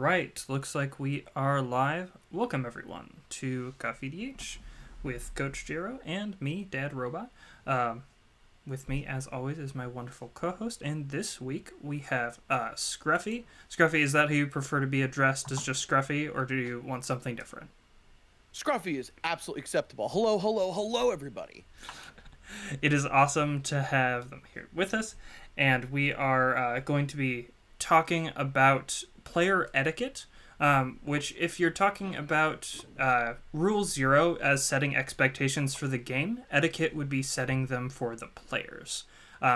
right, looks like we are live. Welcome everyone to CoffeeEDH with Coach Jiro and me, Dad Robot. With me, as always, is my wonderful co-host, and this week we have Scruffy. Scruffy, is that who you prefer to be addressed as just Scruffy, or do you want something different? Scruffy is absolutely acceptable. Hello, hello, hello, everybody. It is awesome to have them here with us, and we are going to be talking about player etiquette, which, if you're talking about Rule Zero as setting expectations for the game, etiquette would be setting them for the players.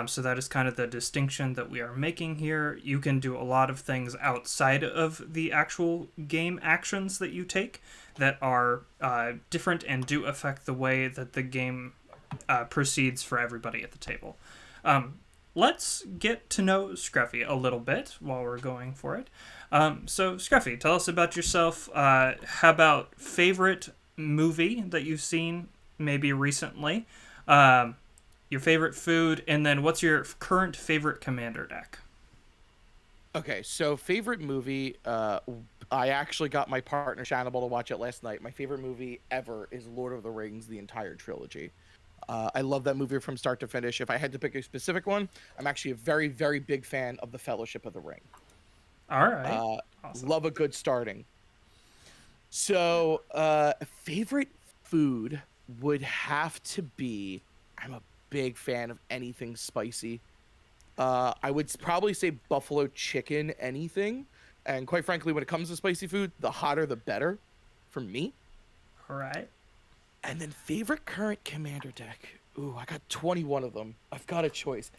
So that is kind of the distinction that we are making here. You can do a lot of things outside of the actual game actions that you take that are different and do affect the way that the game proceeds for everybody at the table. Let's get to know Scruffy a little bit while we're going for it. So, Scruffy, tell us about yourself. How about favorite movie that you've seen maybe recently? Your favorite food, and then what's your current favorite commander deck? Okay, so favorite movie. I actually got my partner Shannibal to watch it last night. My favorite movie ever is Lord of the Rings, the entire trilogy. I love that movie from start to finish. If I had to pick a specific one, I'm actually a very, very big fan of The Fellowship of the Ring. All right. Uh, Awesome. Love a good starting. So, favorite food would have to be. I'm a big fan of anything spicy. I would probably say buffalo chicken, anything. And quite frankly, when it comes to spicy food, the hotter the better for me. All right. And then favorite current commander deck. Ooh, I got 21 of them. I've got a choice.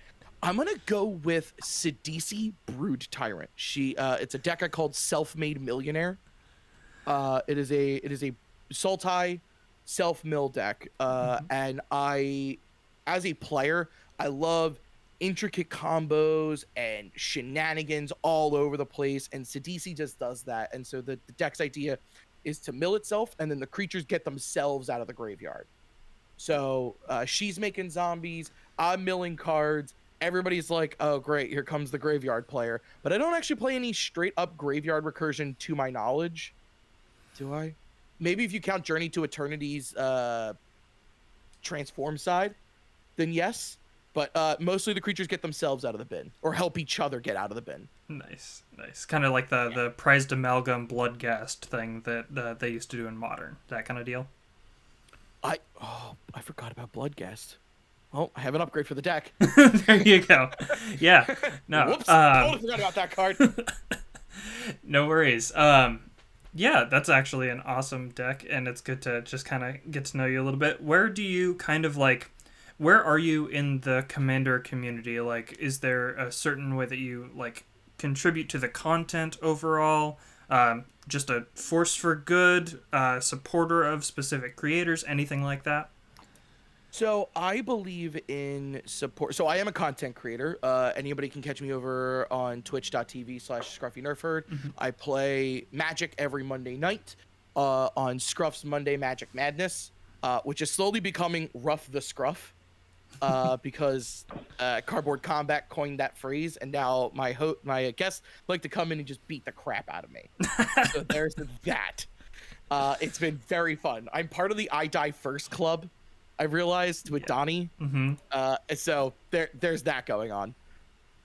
I'm gonna go with Sidisi Brood Tyrant. It's a deck I called Self-Made Millionaire. It is a Sultai self-mill deck. And as a player, I love intricate combos and shenanigans all over the place, and Sidisi just does that. And so the deck's idea is to mill itself, and then the creatures get themselves out of the graveyard. So she's making zombies, I'm milling cards. Everybody's like, oh, great, here comes the graveyard player. But I don't actually play any straight up graveyard recursion to my knowledge. Do I? Maybe if you count Journey to Eternity's transform side, then yes. But mostly the creatures get themselves out of the bin or help each other get out of the bin. Nice, nice. Kind of like the prized amalgam bloodgast thing that they used to do in Modern. That kind of deal. I forgot about Bloodgast. Well, I have an upgrade for the deck. There you go. Yeah. No. Whoops! Totally forgot about that card. No worries. Yeah, that's actually an awesome deck, and it's good to just kind of get to know you a little bit. Where do you kind of like? Where are you in the commander community? Like, is there a certain way that you like contribute to the content overall? Just a force for good, supporter of specific creators, anything like that? So I believe in support. So I am a content creator. Anybody can catch me over on twitch.tv/scruffynerfherd. I play Magic every Monday night on Scruff's Monday Magic Madness, which is slowly becoming Rough the Scruff because Cardboard Combat coined that phrase, and now my guests like to come in and just beat the crap out of me. So there's that. It's been very fun. I'm part of the I Die First club. I realized with Donnie. So there's that going on.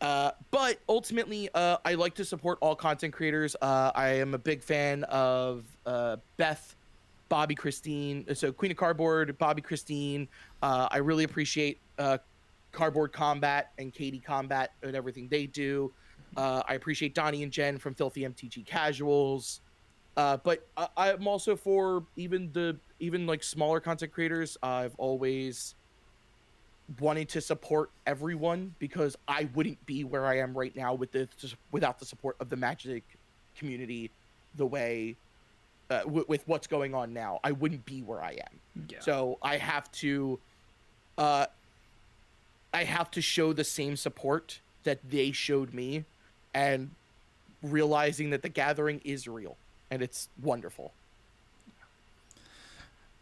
But ultimately, I like to support all content creators. I am a big fan of Beth, Bobby Christine. So Queen of Cardboard, Bobby Christine. I really appreciate Cardboard Combat and Katie Combat and everything they do. I appreciate Donnie and Jen from Filthy MTG Casuals. But I'm also for even like smaller content creators. I've always wanted to support everyone because I wouldn't be where I am right now without the support of the Magic community. The way with what's going on now, I wouldn't be where I am. Yeah. So I have to show the same support that they showed me, and realizing that the gathering is real. And it's wonderful.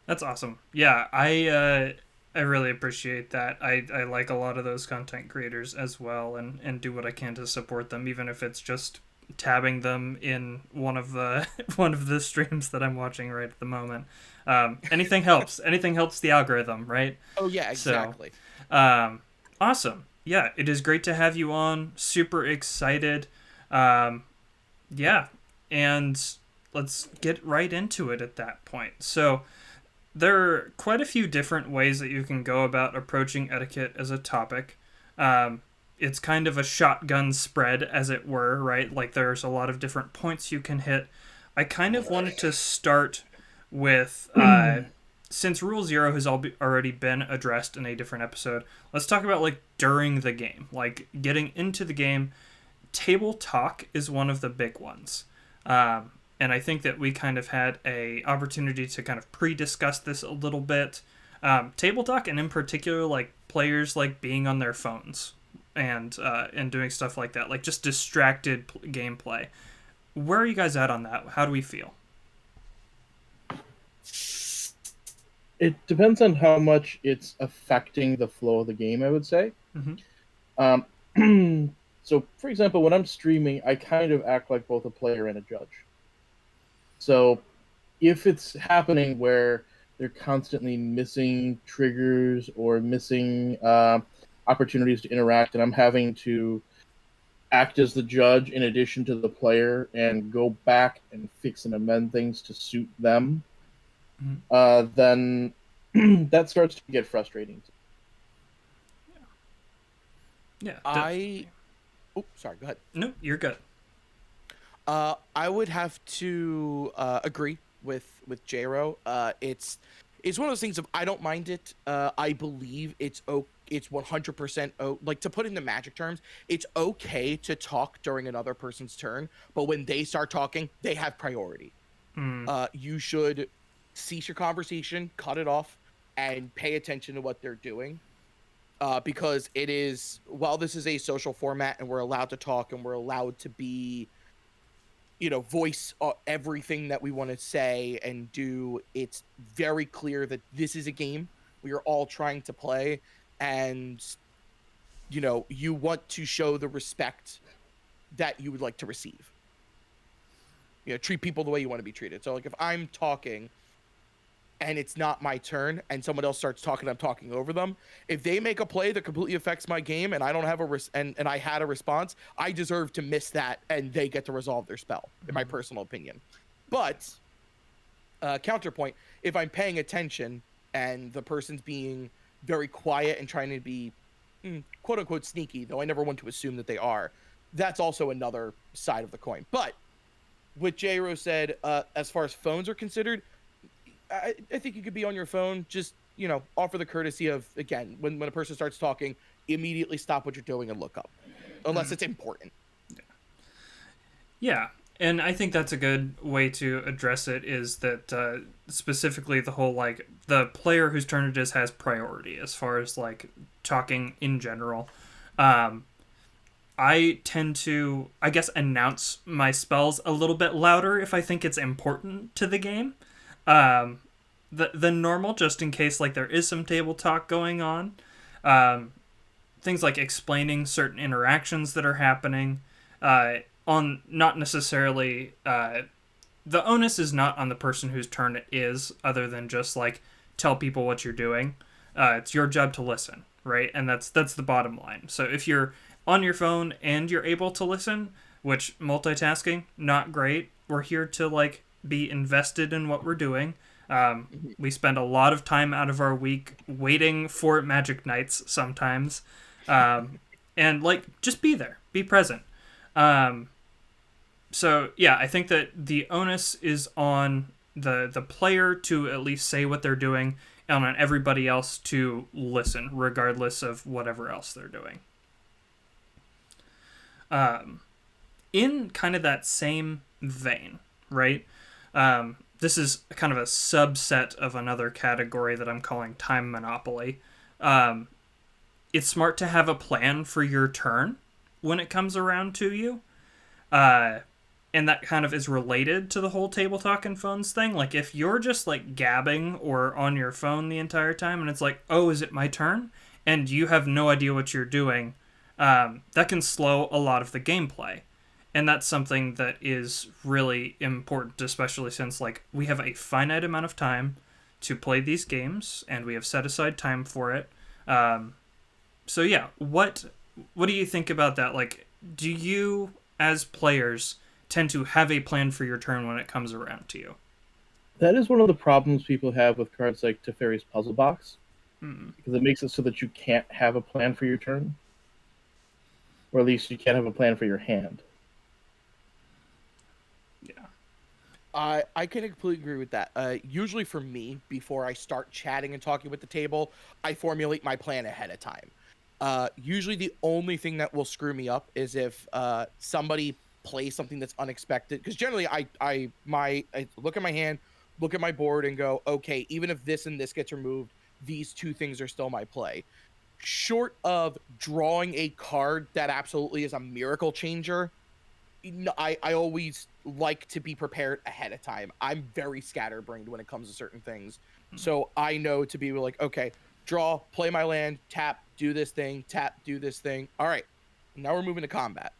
That's awesome. Yeah, I really appreciate that. I like a lot of those content creators as well, and do what I can to support them, even if it's just tabbing them in one of the one of the streams that I'm watching right at the moment. Anything helps. Anything helps the algorithm, right? Oh yeah, So, exactly. awesome. Yeah, it is great to have you on. Super excited. Um, yeah, and let's get right into it at that point. So, there are quite a few different ways that you can go about approaching etiquette as a topic. Um, it's kind of a shotgun spread, as it were, right? Like there's a lot of different points you can hit. I kind of wanted to start with since Rule Zero has already been addressed in a different episode. Let's talk about like during the game, like getting into the game. Table talk is one of the big ones. And I think that we kind of had a opportunity to kind of pre-discuss this a little bit. Table talk, and in particular, like players like being on their phones and doing stuff like that, like just distracted gameplay. Where are you guys at on that? How do we feel? It depends on how much it's affecting the flow of the game, I would say. Mm-hmm. So, for example, when I'm streaming, I kind of act like both a player and a judge. So, if it's happening where they're constantly missing triggers or missing opportunities to interact, and I'm having to act as the judge in addition to the player and go back and fix and amend things to suit them, then that starts to get frustrating. Yeah. Oh, sorry. Go ahead. No, you're good. I would have to agree with J-Ro. It's one of those things of I don't mind it. I believe it's 100% like, to put into Magic terms, it's okay to talk during another person's turn, but when they start talking, they have priority. You should cease your conversation, cut it off, and pay attention to what they're doing. Because it is, while this is a social format and we're allowed to talk and we're allowed to be, voice everything that we want to say and do, it's very clear that this is a game we are all trying to play, and you want to show the respect that you would like to receive. Treat people the way you want to be treated. So like if I'm talking and it's not my turn and someone else starts talking, I'm talking over them, if they make a play that completely affects my game and I don't have and I had a response, I deserve to miss that and they get to resolve their spell, in my personal opinion. But counterpoint, if I'm paying attention and the person's being very quiet and trying to be quote unquote sneaky, though I never want to assume that they are, that's also another side of the coin. But what J-Ro said, as far as phones are considered, I think you could be on your phone, just, offer the courtesy of, again, when a person starts talking, immediately stop what you're doing and look up, unless it's important. Yeah, and I think that's a good way to address it, is that specifically the whole, like, the player whose turn it is has priority as far as, like, talking in general. I tend to, I guess, announce my spells a little bit louder if I think it's important to the game. The normal, just in case like there is some table talk going on. Things like explaining certain interactions that are happening, on not necessarily, the onus is not on the person whose turn it is, other than just like tell people what you're doing. It's your job to listen, right? And that's the bottom line. So if you're on your phone and you're able to listen, which multitasking, not great. We're here to like be invested in what we're doing. We spend a lot of time out of our week waiting for Magic Nights sometimes. And like, just be there, be present. So yeah, I think that the onus is on the player to at least say what they're doing, and on everybody else to listen, regardless of whatever else they're doing. In kind of that same vein, right? This is kind of a subset of another category that I'm calling time monopoly. It's smart to have a plan for your turn when it comes around to you. And that kind of is related to the whole table talk and phones thing. Like, if you're just, like, gabbing or on your phone the entire time, and it's like, oh, is it my turn? And you have no idea what you're doing, that can slow a lot of the gameplay. And that's something that is really important, especially since like we have a finite amount of time to play these games, and we have set aside time for it. So yeah, what do you think about that? Like, do you as players tend to have a plan for your turn when it comes around to you? That is one of the problems people have with cards like Teferi's Puzzle Box, Mm, because it makes it so that you can't have a plan for your turn, or at least you can't have a plan for your hand. yeah. I can completely agree with that. Usually for me, before I start chatting and talking with the table, I formulate my plan ahead of time. Usually the only thing that will screw me up is if somebody plays something that's unexpected. Because generally, I look at my hand, look at my board, and go, okay, even if this and this gets removed, these two things are still my play. Short of drawing a card that absolutely is a miracle changer, I always like to be prepared ahead of time. I'm very scatterbrained when it comes to certain things. So I know to be like, okay, draw, play my land, tap, do this thing, tap, do this thing. All right. Now we're moving to combat.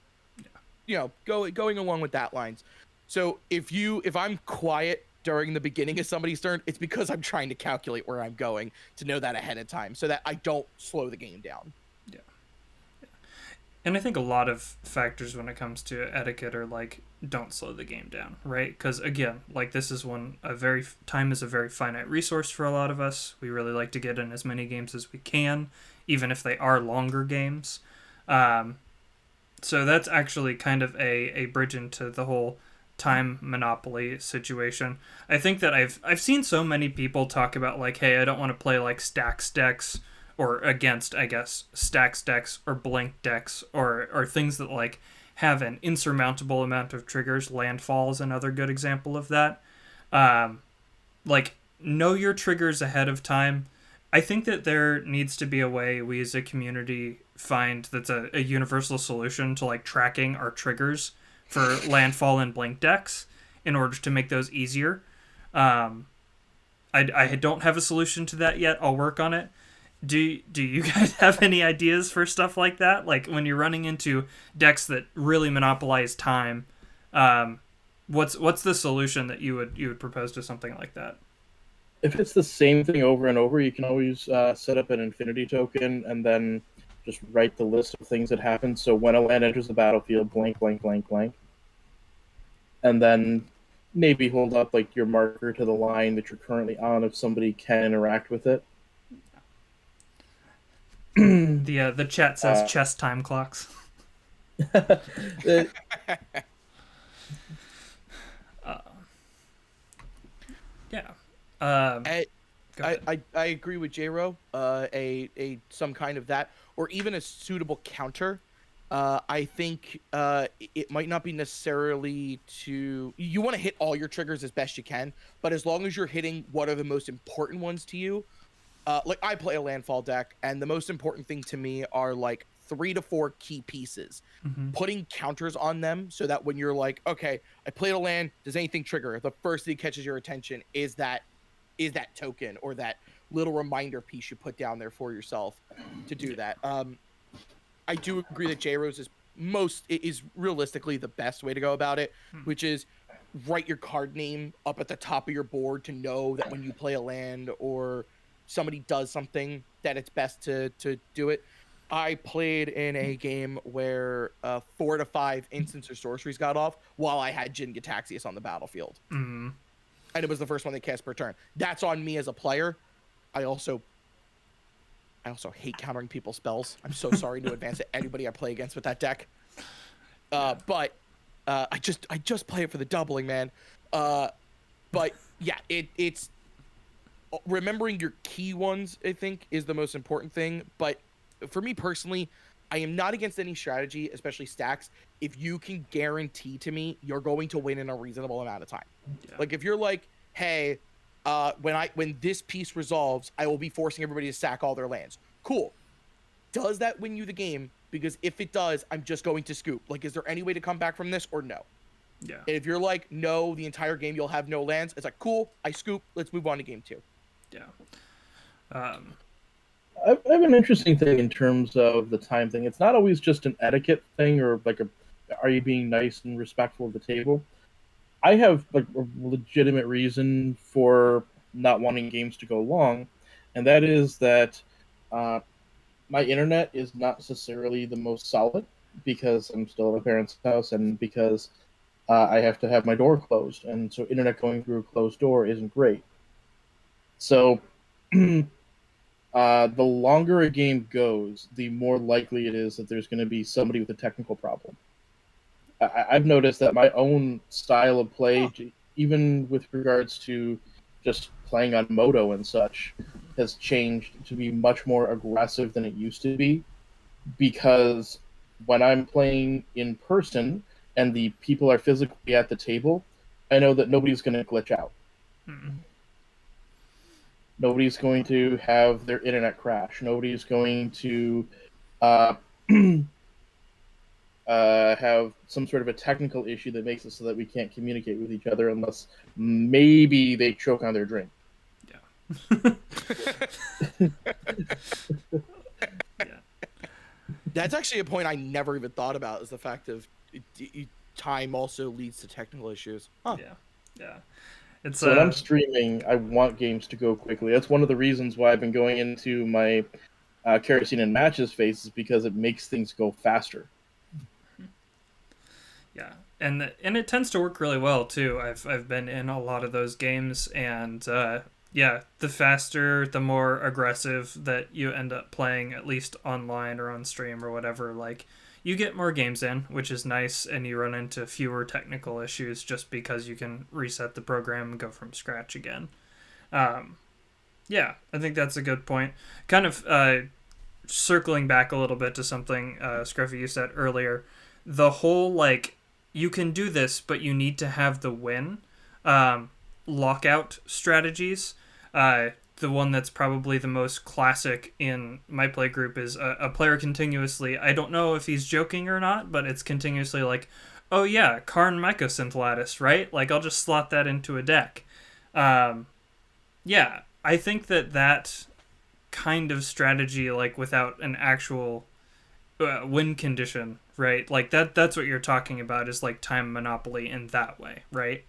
Going along with that lines. So if I'm quiet during the beginning of somebody's turn, it's because I'm trying to calculate where I'm going to know that ahead of time so that I don't slow the game down. Yeah. And I think a lot of factors when it comes to etiquette are like don't slow the game down, right? Because again, like this is one a very time is a very finite resource for a lot of us. We really like to get in as many games as we can, even if they are longer games. Um, so that's actually kind of a bridge into the whole time monopoly situation. I think that I've seen so many people talk about like, hey, I don't want to play like stacks decks or against, I guess, stacks decks or blank decks or things that like have an insurmountable amount of triggers. Landfall is another good example of that. Um, like know your triggers ahead of time. I think that there needs to be a way we as a community find that's a universal solution to like tracking our triggers for landfall and blink decks in order to make those easier. Um, I don't have a solution to that yet. I'll work on it. Do you guys have any ideas for stuff like that? Like when you're running into decks that really monopolize time, what's the solution that you would propose to something like that? If it's the same thing over and over, you can always set up an infinity token and then just write the list of things that happen. So when a land enters the battlefield, blank, blank, blank, blank, and then maybe hold up like your marker to the line that you're currently on if somebody can interact with it. The chat says chess time clocks. uh, Yeah. I agree with J-Ro. A some kind of that, or even a suitable counter. I think it might not be necessarily you want to hit all your triggers as best you can, but as long as you're hitting what are the most important ones to you. Like I play a landfall deck, and the most important thing to me are like 3 to 4 key pieces. Mm-hmm. Putting counters on them so that when you're like, okay, I played a land, does anything trigger? The first thing that catches your attention is that token or that little reminder piece you put down there for yourself to do that. I do agree that J Rose is realistically the best way to go about it, which is write your card name up at the top of your board to know that when you play a land or somebody does something that it's best to do it. I played in a game where 4 to 5 instants or sorceries got off while I had Jin Gataxias on the battlefield. Mm-hmm. And it was the first one they cast per turn. That's on me as a player. I also hate countering people's spells. I'm so sorry to advance to anybody I play against with that deck. But I just play it for the doubling, man. But yeah, it's remembering your key ones, I think, is the most important thing. But for me personally, I am not against any strategy, especially stacks, if you can guarantee to me you're going to win in a reasonable amount of time. Yeah. Like if you're like, hey, when this piece resolves, I will be forcing everybody to sack all their lands. Cool. Does that win you the game? Because if it does, I'm just going to scoop. Like, is there any way to come back from this or no? Yeah. And if you're like, no, the entire game you'll have no lands, it's like, cool, I scoop. Let's move on to game 2. Yeah. I have an interesting thing in terms of the time thing. It's not always just an etiquette thing or like are you being nice and respectful of the table? I have like a legitimate reason for not wanting games to go long, and that is that uh, my internet is not necessarily the most solid because I'm still at my parents' house and because I have to have my door closed, and so internet going through a closed door isn't great. So the longer a game goes, the more likely it is that there's going to be somebody with a technical problem. I've noticed that my own style of play, even with regards to just playing on Moto and such, has changed to be much more aggressive than it used to be. Because when I'm playing in person and the people are physically at the table, I know that nobody's going to glitch out. Mm. Nobody's going to have their internet crash. Nobody's going to uh, have some sort of a technical issue that makes it so that we can't communicate with each other unless maybe they choke on their drink. Yeah. Yeah. That's actually a point I never even thought about, is the fact of time also leads to technical issues. Huh. Yeah. Yeah. It's So when I'm streaming, I want games to go quickly. That's one of the reasons why I've been going into my kerosene and matches phase, is because it makes things go faster. Yeah, and it tends to work really well too. I've been in a lot of those games, and yeah, the faster, the more aggressive that you end up playing, at least online or on stream or whatever. Like, you get more games in, which is nice, and you run into fewer technical issues just because you can reset the program and go from scratch again. Yeah, I think that's a good point. Kind of circling back a little bit to something Scruffy you said earlier, the whole like, you can do this, but you need to have the win. Lockout strategies. The one that's probably the most classic in my play group is a player continuously, I don't know if he's joking or not, but it's continuously like, oh yeah, Karn Mycosynth Lattice, right? Like, I'll just slot that into a deck. Yeah, I think that kind of strategy, like without an actual win condition, right? Like that's what you're talking about, is like time monopoly in that way, right?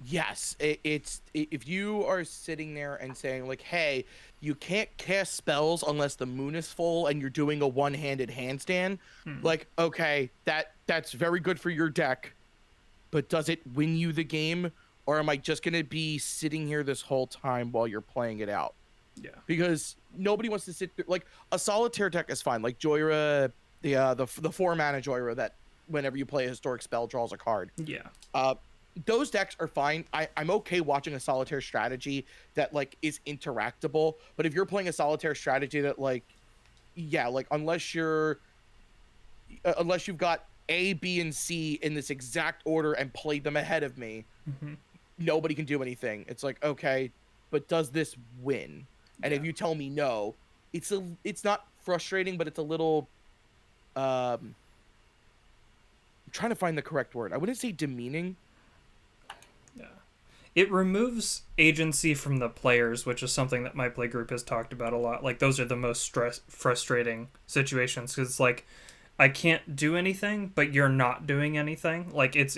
Yes, if you are sitting there and saying like, "Hey, you can't cast spells unless the moon is full," and you're doing a one-handed handstand, like, okay, that's very good for your deck, but does it win you the game, or am I just gonna be sitting here this whole time while you're playing it out? Yeah. Because nobody wants to sit there. Like, a solitaire deck is fine. Like Joyra, the 4-mana Joyra that whenever you play a historic spell draws a card. Yeah. Those decks are fine. I'm okay watching a solitaire strategy that like is interactable. But if you're playing a solitaire strategy that like, yeah, like unless you've got A, B, and C in this exact order and played them ahead of me, nobody can do anything. It's like, okay, but does this win? And if you tell me no, it's not frustrating, but it's a little I'm trying to find the correct word. I wouldn't say demeaning. Yeah. It removes agency from the players, which is something that my play group has talked about a lot. Like, those are the most frustrating situations, because it's like, I can't do anything, but you're not doing anything. Like, it's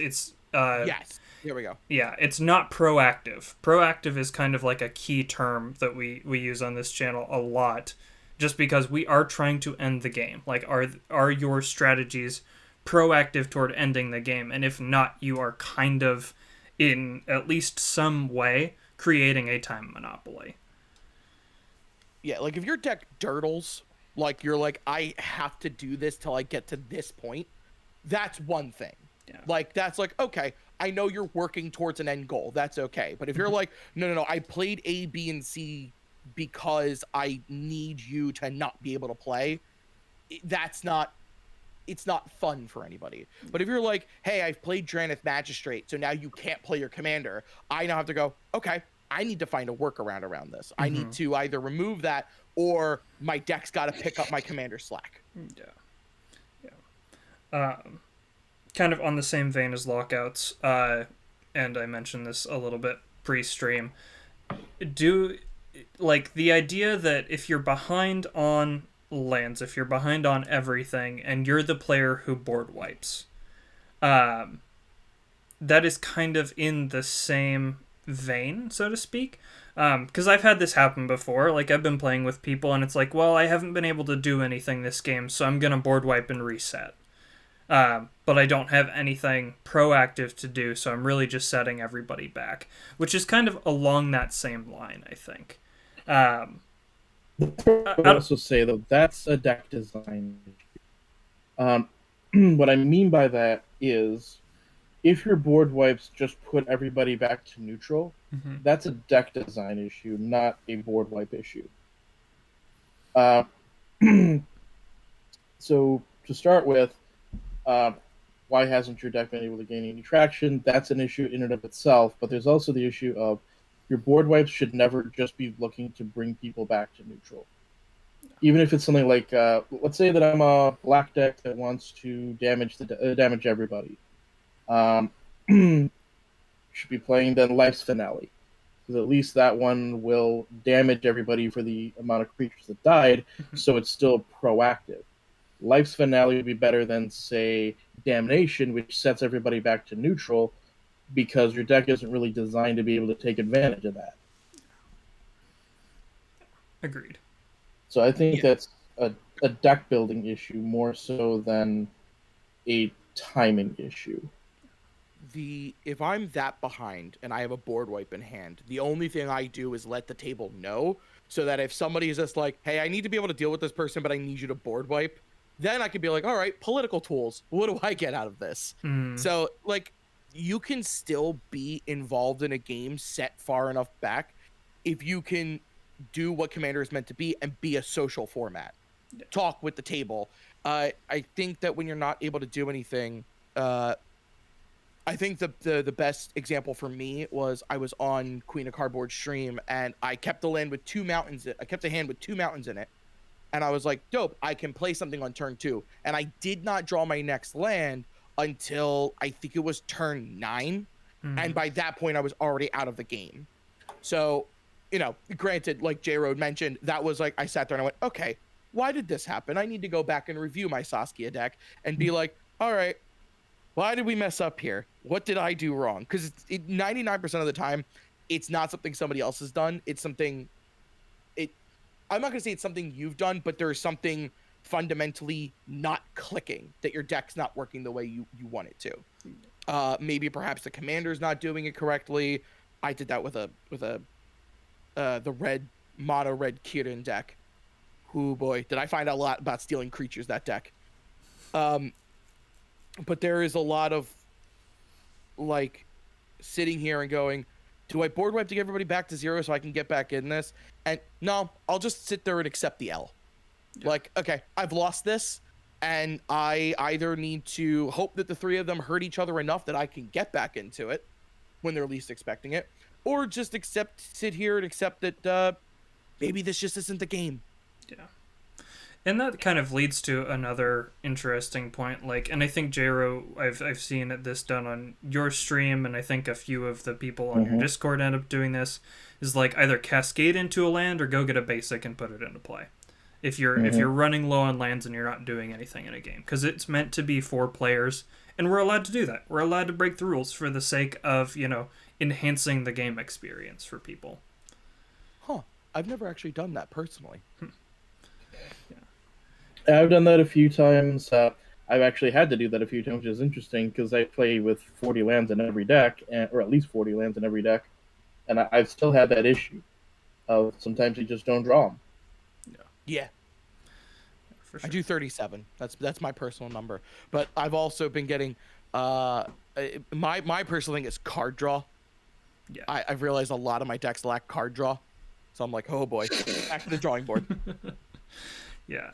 Yes. Here we go. Yeah, it's not proactive. Proactive is kind of like a key term that we use on this channel a lot, just because we are trying to end the game. Like, are your strategies proactive toward ending the game? And if not, you are kind of, in at least some way, creating a time monopoly. Yeah, like if your deck dirtles, like you're like, I have to do this till I get to this point, that's one thing. Yeah. Like, that's like, okay, I know you're working towards an end goal. That's okay. But if you're like, no, I played A, B, and C because I need you to not be able to play, it's not fun for anybody. But if you're like, hey, I've played Dranith Magistrate, so now you can't play your commander, I now have to go, okay, I need to find a workaround around this. I need to either remove that, or my deck's got to pick up my commander slack. Yeah. Kind of on the same vein as lockouts, and I mentioned this a little bit pre-stream, like, the idea that if you're behind on lands, if you're behind on everything, and you're the player who board wipes, um, that is kind of in the same vein, so to speak. Because I've had this happen before. Like, I've been playing with people, and it's like, well, I haven't been able to do anything this game, so I'm going to board wipe and reset. But I don't have anything proactive to do, so I'm really just setting everybody back, which is kind of along that same line, I think. I would also say, though, that's a deck design. What I mean by that is, if your board wipes just put everybody back to neutral, that's a deck design issue, not a board wipe issue. So to start with, why hasn't your deck been able to gain any traction? That's an issue in and of itself, but there's also the issue of your board wipes should never just be looking to bring people back to neutral. Even if it's something like, let's say that I'm a black deck that wants to damage everybody. Should be playing then Life's Finale, because at least that one will damage everybody for the amount of creatures that died, so it's still proactive. Life's Finale would be better than, say, Damnation, which sets everybody back to neutral, because your deck isn't really designed to be able to take advantage of that. Agreed. So I think that's a deck building issue more so than a timing issue. If I'm that behind and I have a board wipe in hand, the only thing I do is let the table know, so that if somebody is just like, hey, I need to be able to deal with this person, but I need you to board wipe, then I could be like, all right, political tools. What do I get out of this? So, like, you can still be involved in a game set far enough back if you can do what Commander is meant to be and be a social format. Talk with the table. I think that when you're not able to do anything, I think the best example for me was I was on Queen of Cardboard stream, and I kept a hand with 2 mountains in it. And I was like, dope, I can play something on turn 2. And I did not draw my next land until I think it was turn 9. And by that point, I was already out of the game. So, granted, like J-Road mentioned, that was like, I sat there and I went, okay, why did this happen? I need to go back and review my Saskia deck and be like, all right, why did we mess up here? What did I do wrong? Because 99% of the time, it's not something somebody else has done. It's something... I'm not going to say it's something you've done, but there's something fundamentally not clicking, that your deck's not working the way you want it to. Maybe perhaps the commander's not doing it correctly. I did that with the red mono red Kirin deck. Oh boy, did I find out a lot about stealing creatures that deck. But there is a lot of like sitting here and going, do I board wipe to get everybody back to 0 so I can get back in this? And no, I'll just sit there and accept the L. Yeah. Like, okay, I've lost this, and I either need to hope that the 3 of them hurt each other enough that I can get back into it when they're least expecting it, or just sit here and accept that maybe this just isn't the game. Yeah. And that kind of leads to another interesting point, and I think, J-Ro, I've seen this done on your stream, and I think a few of the people on your Discord end up doing this, is like either cascade into a land or go get a basic and put it into play. If you're running low on lands and you're not doing anything in a game, because it's meant to be for players, and we're allowed to do that. We're allowed to break the rules for the sake of, enhancing the game experience for people. Huh. I've never actually done that personally. I've done that a few times. I've actually had to do that a few times, which is interesting because I play with 40 lands in every deck, or at least 40 lands in every deck, and I've still had that issue of sometimes you just don't draw them. Yeah. For sure. I do 37. That's my personal number. But I've also been getting my personal thing is card draw. Yeah. I've realized a lot of my decks lack card draw, so I'm like, oh boy, back to the drawing board. Yeah.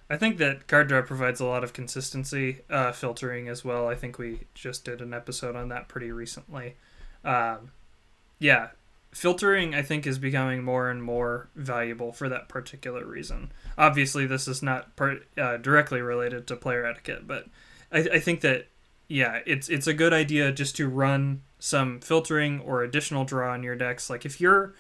I think that card draw provides a lot of consistency, filtering as well. I think we just did an episode on that pretty recently. Yeah, filtering, I think, is becoming more and more valuable for that particular reason. Obviously, this is not directly related to player etiquette, but I think that, yeah, it's a good idea just to run some filtering or additional draw on your decks. Like, if you're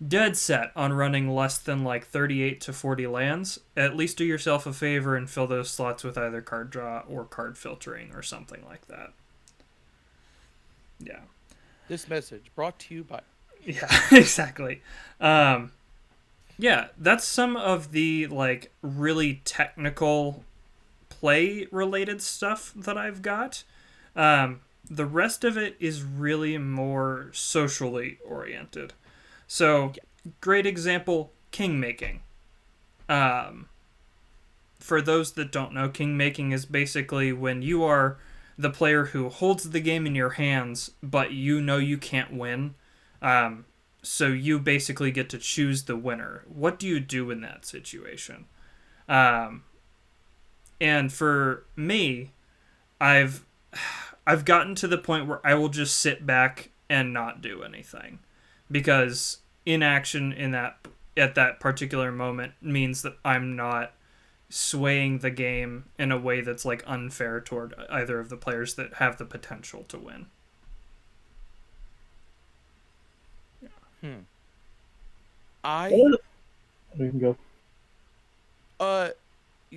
dead set on running less than 38 to 40 lands, at least do yourself a favor and fill those slots with either card draw or card filtering or something like that. Yeah. This message brought to you by. Yeah, exactly. Yeah, that's some of the like really technical play related stuff that I've got. The rest of it is really more socially oriented. So, great example, king making. Um, for those that don't know, king making is basically when you are the player who holds the game in your hands, but you know you can't win. Um, so you basically get to choose the winner. What do you do in that situation? Um, and for me, I've I've gotten to the point where I will just sit back and not do anything because inaction in that at that particular moment means that I'm not swaying the game in a way that's like unfair toward either of the players that have the potential to win. Hmm. I We can go. uh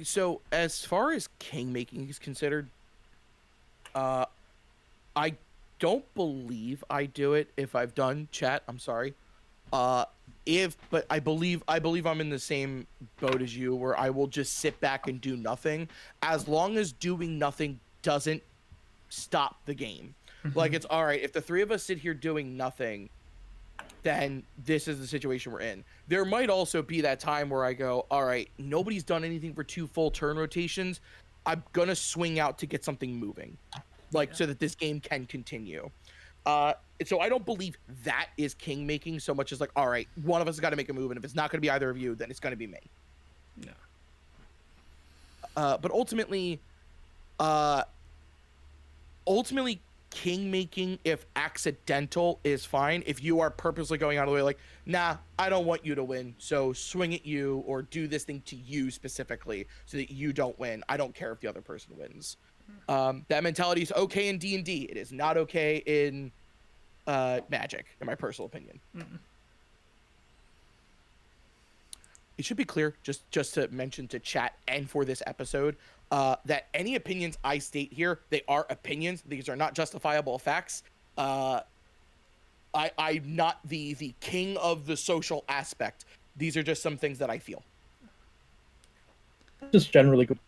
so as far as king making is considered, uh I don't believe I do it. If I've done, chat, I'm sorry. Uh if but I believe I'm in the same boat as you, where I will just sit back and do nothing, as long as doing nothing doesn't stop the game. Like, it's all right if the three of us sit here doing nothing, then this is the situation we're in. There might also be that time where I go, all right, nobody's done anything for 2 full turn rotations. I'm gonna swing out to get something moving, like, so that this game can continue. Uh, so I don't believe that is king making so much as like, all right, one of us has got to make a move, and if it's not going to be either of you, then it's going to be me. No. But uh, ultimately, king making, if accidental, is fine. If you are purposely going out of the way, like, nah, I don't want you to win, so swing at you or do this thing to you specifically so that you don't win. I don't care if the other person wins. That mentality is okay in D&D. It is not okay in Magic, in my personal opinion. It should be clear, just to mention to chat and for this episode, that any opinions I state here, they are opinions. These are not justifiable facts. I'm not the king of the social aspect. These are just some things that I feel. Just generally good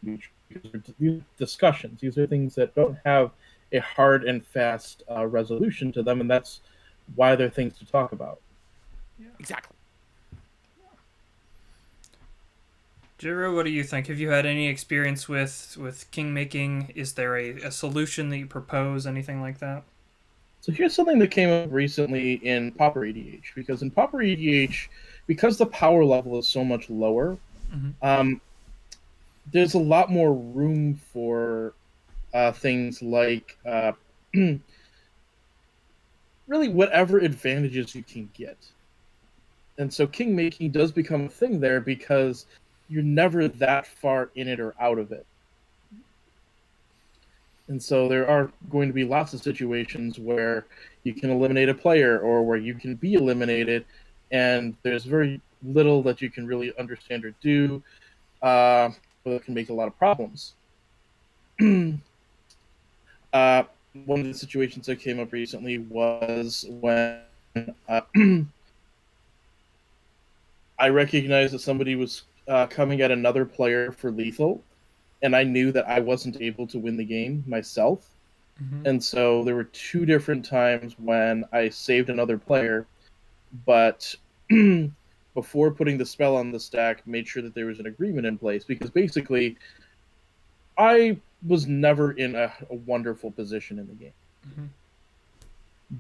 discussions. These are things that don't have a hard and fast resolution to them, and that's why they're things to talk about. Exactly. Jiro, what do you think? Have you had any experience with king making? Is there a solution that you propose? Anything like that? So here's something that came up recently in Pauper EDH, because in Pauper EDH, because the power level is so much lower, um, there's a lot more room for things like really whatever advantages you can get. And so king making does become a thing there because you're never that far in it or out of it. And so there are going to be lots of situations where you can eliminate a player or where you can be eliminated, and there's very little that you can really understand or do, but it can make a lot of problems. uh, One of the situations that came up recently was when uh, I recognized that somebody was coming at another player for lethal, and I knew that I wasn't able to win the game myself. And so there were 2 different times when I saved another player, but before putting the spell on the stack, made sure that there was an agreement in place, because basically I was never in a wonderful position in the game.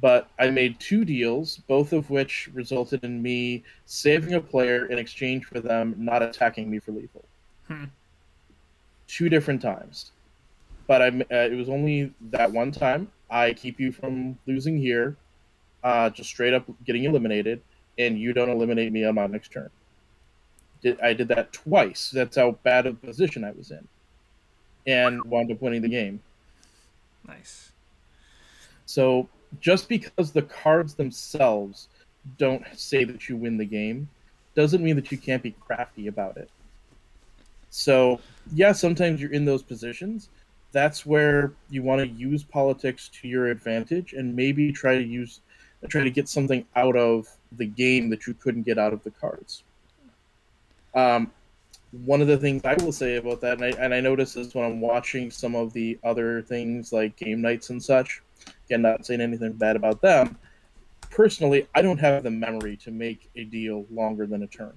But I made 2 deals, both of which resulted in me saving a player in exchange for them not attacking me for lethal. 2 different times. But it was only that one time. I keep you from losing here, just straight up getting eliminated, and you don't eliminate me on my next turn. I did that twice. That's how bad of a position I was in, and wound up winning the game. Nice. So just because the cards themselves don't say that you win the game, doesn't mean that you can't be crafty about it. So yeah, sometimes you're in those positions, that's where you want to use politics to your advantage and maybe try to get something out of the game that you couldn't get out of the cards. Um, One of the things I will say about that, and I notice this when I'm watching some of the other things like game nights and such. Again, not saying anything bad about them. Personally, I don't have the memory to make a deal longer than a turn.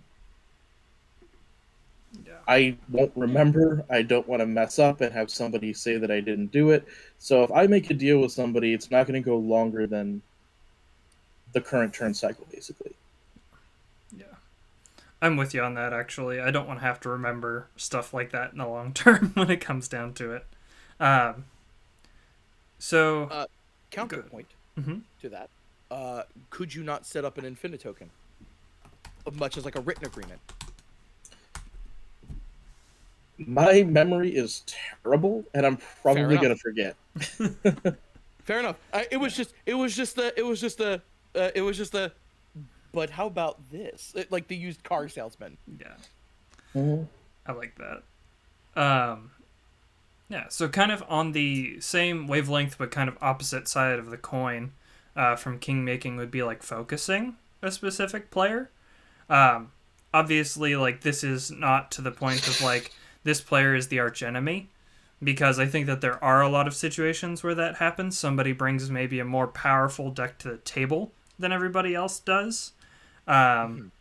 Yeah. I won't remember. I don't want to mess up and have somebody say that I didn't do it. So if I make a deal with somebody, it's not going to go longer than the current turn cycle, basically. Yeah. I'm with you on that, actually. I don't want to have to remember stuff like that in the long term when it comes down to it. So... Counterpoint mm-hmm. to that. Could you not set up an infinite token? Much as like a written agreement. My memory is terrible, and I'm probably going to forget. Fair enough. It was just the. But how about this? Like the used car salesman. Yeah. Mm-hmm. I like that. Yeah, so kind of on the same wavelength but kind of opposite side of the coin from kingmaking would be like focusing a specific player. Obviously, like, this is not to the point of like this player is the archenemy, because I think that there are a lot of situations where that happens. Somebody brings maybe a more powerful deck to the table than everybody else does, and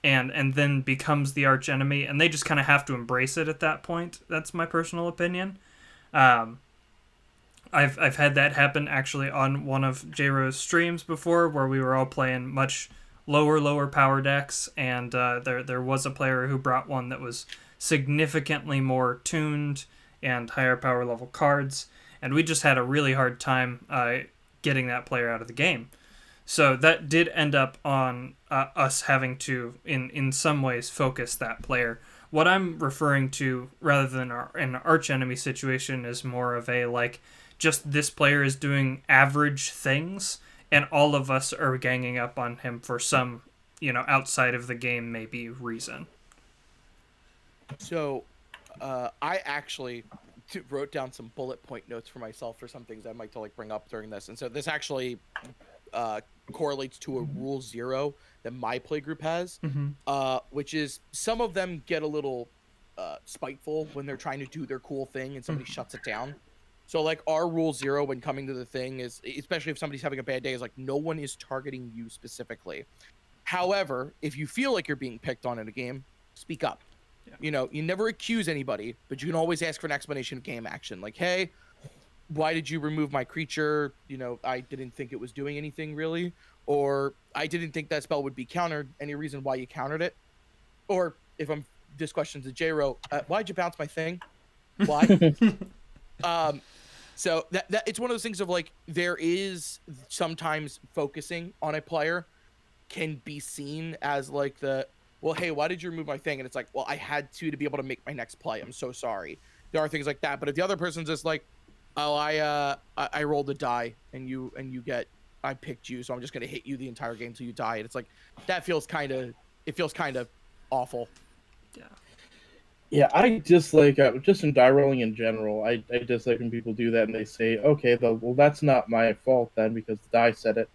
then becomes the archenemy, and they just kind of have to embrace it at that point. That's my personal opinion. I've had that happen actually on one of J-Ro's streams before, where we were all playing much lower power decks, and there was a player who brought one that was significantly more tuned and higher power level cards, and we just had a really hard time getting that player out of the game. So that did end up on us having to, in some ways, focus that player. What I'm referring to, rather than an archenemy situation, is more of a, like, just this player is doing average things, and all of us are ganging up on him for some, outside of the game maybe reason. So, I actually wrote down some bullet point notes for myself for some things I'd like to bring up during this, and so this actually correlates to a rule 0 that my playgroup has, which is some of them get a little spiteful when they're trying to do their cool thing and somebody shuts it down. So like our rule 0 when coming to the thing is, especially if somebody's having a bad day, is like no one is targeting you specifically. However, if you feel like you're being picked on in a game, speak up. Yeah. You never accuse anybody, but you can always ask for an explanation of game action. Like, hey, why did you remove my creature? I didn't think it was doing anything really. Or I didn't think that spell would be countered. Any reason why you countered it? Or if this question's to J-Ro, why'd you bounce my thing? Why? So that it's one of those things of like, there is sometimes focusing on a player can be seen as like well, hey, why did you remove my thing? And it's like, well, I had to be able to make my next play. I'm so sorry. There are things like that. But if the other person's just like, oh, I rolled a die and I picked you, so I'm just gonna hit you the entire game till you die. And it's like, that feels kind of awful. Yeah. Yeah, I dislike just in die rolling in general. I dislike when people do that and they say, okay, well, that's not my fault then because the die said it.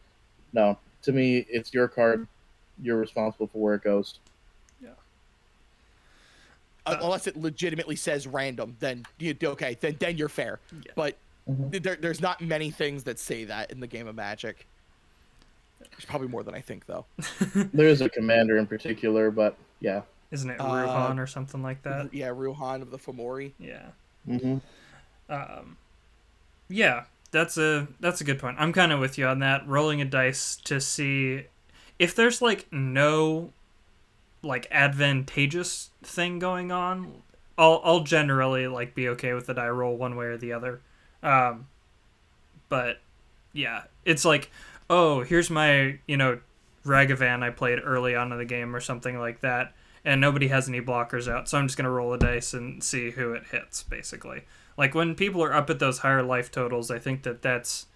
No, to me, it's your card. You're responsible for where it goes. Yeah. Unless it legitimately says random, then then you're fair. Yeah. But there's not many things that say that in the game of Magic. There's probably more than I think, though. There is a commander in particular, but yeah. Isn't it Ruhan or something like that? Yeah, Ruhan of the Fomori. Yeah. Mm-hmm. Yeah, that's a good point. I'm kind of with you on that. Rolling a dice to see if there's like no like advantageous thing going on. I'll generally like be okay with the die roll one way or the other. But yeah, it's like, oh, here's my Ragavan I played early on in the game or something like that, and nobody has any blockers out, so I'm just gonna roll a dice and see who it hits, basically. Like, when people are up at those higher life totals, I think that's...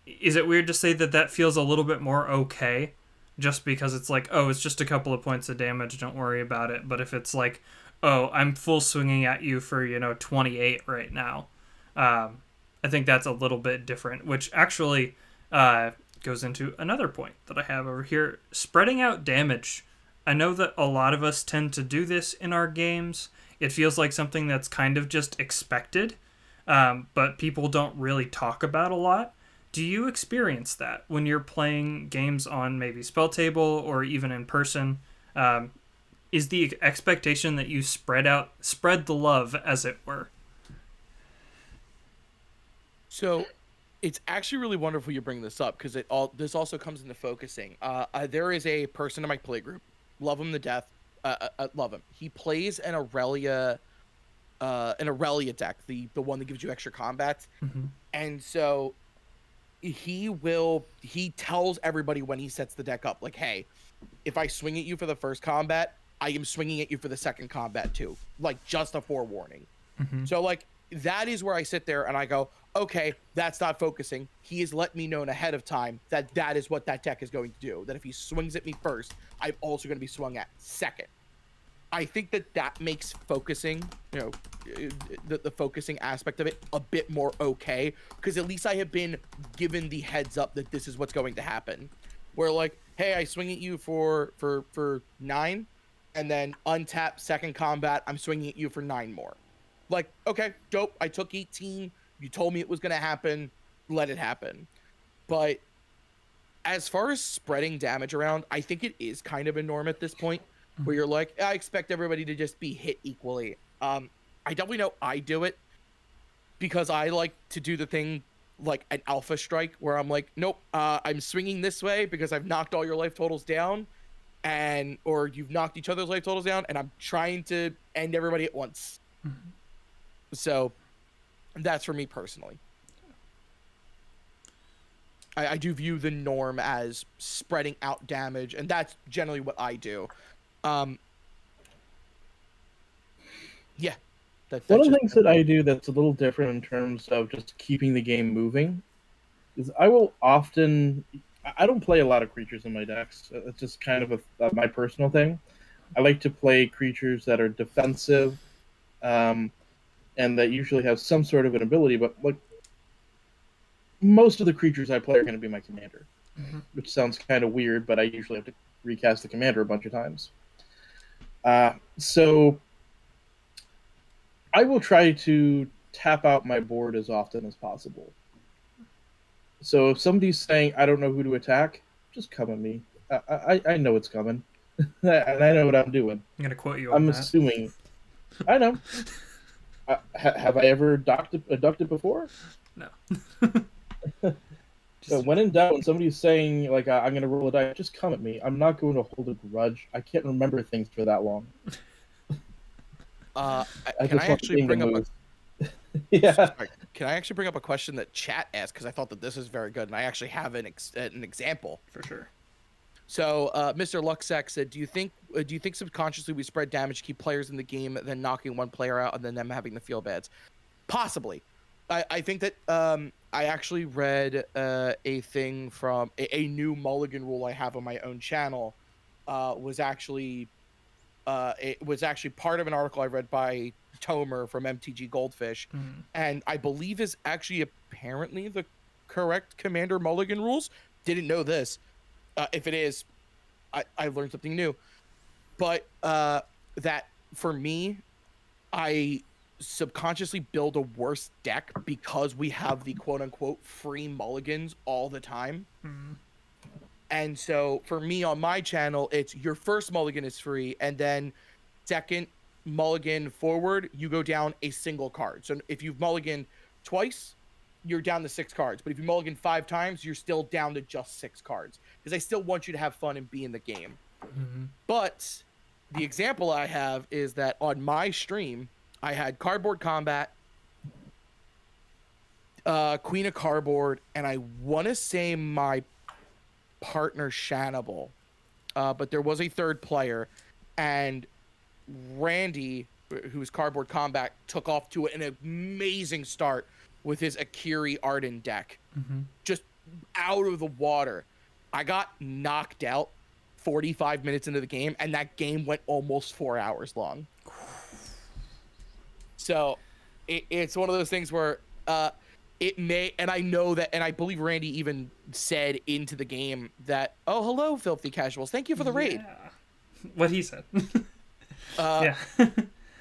Is it weird to say that feels a little bit more okay? Just because it's like, oh, it's just a couple of points of damage, don't worry about it. But if it's like, oh, I'm full swinging at you for, 28 right now, I think that's a little bit different, which actually goes into another point that I have over here. Spreading out damage. I know that a lot of us tend to do this in our games. It feels like something that's kind of just expected, but people don't really talk about a lot. Do you experience that when you're playing games on maybe Spell Table or even in person? Is the expectation that you spread the love, as it were? So it's actually really wonderful you bring this up because this also comes into focusing. There is a person in my play group, love him to death. Love him. He plays an Aurelia deck, the one that gives you extra combats, and so he tells everybody when he sets the deck up, like, hey, if I swing at you for the first combat, I am swinging at you for the second combat too, like just a forewarning. So like that is where I sit there and I go, okay, that's not focusing. He has let me know ahead of time that is what that deck is going to do. That if he swings at me first, I'm also going to be swung at second. I think that makes focusing, the focusing aspect of it a bit more okay, because at least I have been given the heads up that this is what's going to happen. Where like, hey, I swing at you for 9, and then untap second combat, I'm swinging at you for 9 more. Like, okay, dope. I took 18. You told me it was going to happen. Let it happen. But as far as spreading damage around, I think it is kind of a norm at this point, where you're like, I expect everybody to just be hit equally. I definitely know I do it because I like to do the thing like an alpha strike where I'm like, nope, I'm swinging this way because I've knocked all your life totals down, or you've knocked each other's life totals down, and I'm trying to end everybody at once. So that's for me personally. I do view the norm as spreading out damage, and that's generally what I do. Yeah. One of the things that I do that's a little different in terms of just keeping the game moving is I will often... I don't play a lot of creatures in my decks. It's just kind of my personal thing. I like to play creatures that are defensive, and that usually have some sort of an ability, but like most of the creatures I play are going to be my commander, which sounds kind of weird, but I usually have to recast the commander a bunch of times. So I will try to tap out my board as often as possible. So if somebody's saying, I don't know who to attack, just come at me. I know it's coming. And I know what I'm doing. I'm going to quote you on I'm that. assuming. I know. Have I ever abducted before? No. So when in doubt, when somebody's saying, like, I'm going to roll a die, just come at me. I'm not going to hold a grudge. I can't remember things for that long. Can I actually bring up Can I actually bring up a question that chat asked, because I thought that this is very good, and I actually have an example. For sure. So, Mr. Luxac said, "Do you think subconsciously we spread damage to keep players in the game, then knocking one player out, and then them having the feel bads?" Possibly. I think that I actually read a thing from a new mulligan rule I have on my own channel. It was actually part of an article I read by Tomer from MTG Goldfish, and I believe is actually apparently the correct Commander Mulligan rules. Didn't know this. If it is, I learned something new. But that for me, I subconsciously build a worse deck because we have the quote unquote free mulligans all the time. And so for me on my channel, it's your first mulligan is free, and then second mulligan forward, you go down a single card. So if you've mulliganed twice, you're down to 6 cards. But if you mulligan 5 times, you're still down to just 6 cards. Because I still want you to have fun and be in the game. But the example I have is that on my stream, I had Cardboard Combat, Queen of Cardboard, and I want to say my partner Shanable. But there was a third player, and Randy, who's Cardboard Combat, took off to an amazing start with his Akiri Arden deck. Just out of the water. I got knocked out 45 minutes into the game, and that game went almost 4 hours long. So it's one of those things where It may, and I know that, and I believe Randy even said into the game that, "Oh, hello, filthy casuals. Thank you for the raid." Yeah. What he said. Uh, Yeah.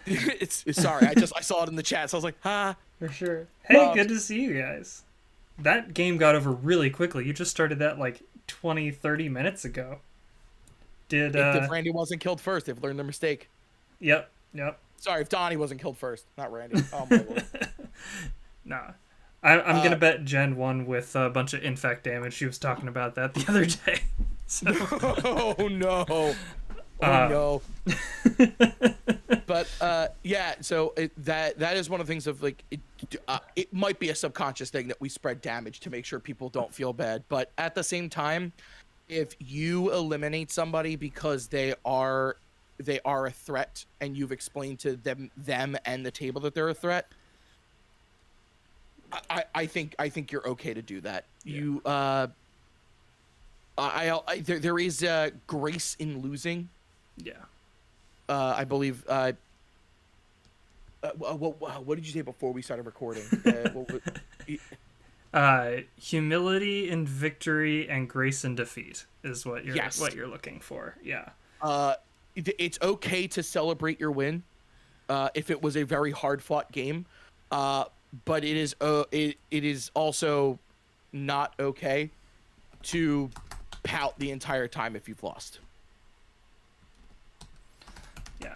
it's sorry, I saw it in the chat, so I was like, "Ha." For sure. Hey, Um, good to see you guys. That game got over really quickly. You just started that like 20, 30 minutes ago. Did, if Randy wasn't killed first, they've learned their mistake. Yep, yep. Sorry, if Donnie wasn't killed first, not Randy. Oh my lord. Nah. I'm going to bet Gen 1 with a bunch of infect damage. She was talking about that the other day. So, Oh no. Oh no. But yeah, so that is one of the things of like it might be a subconscious thing that we spread damage to make sure people don't feel bad, but at the same time, if you eliminate somebody because they are a threat and you've explained to them and the table that they're a threat, I think you're okay to do that. Yeah. You there is grace in losing. yeah. I believe. What did you say before we started recording? Humility in victory and grace in defeat is what you're looking for. Yeah. It's okay to celebrate your win, if it was a very hard fought game, but it is also not okay to pout the entire time if you've lost. Yeah.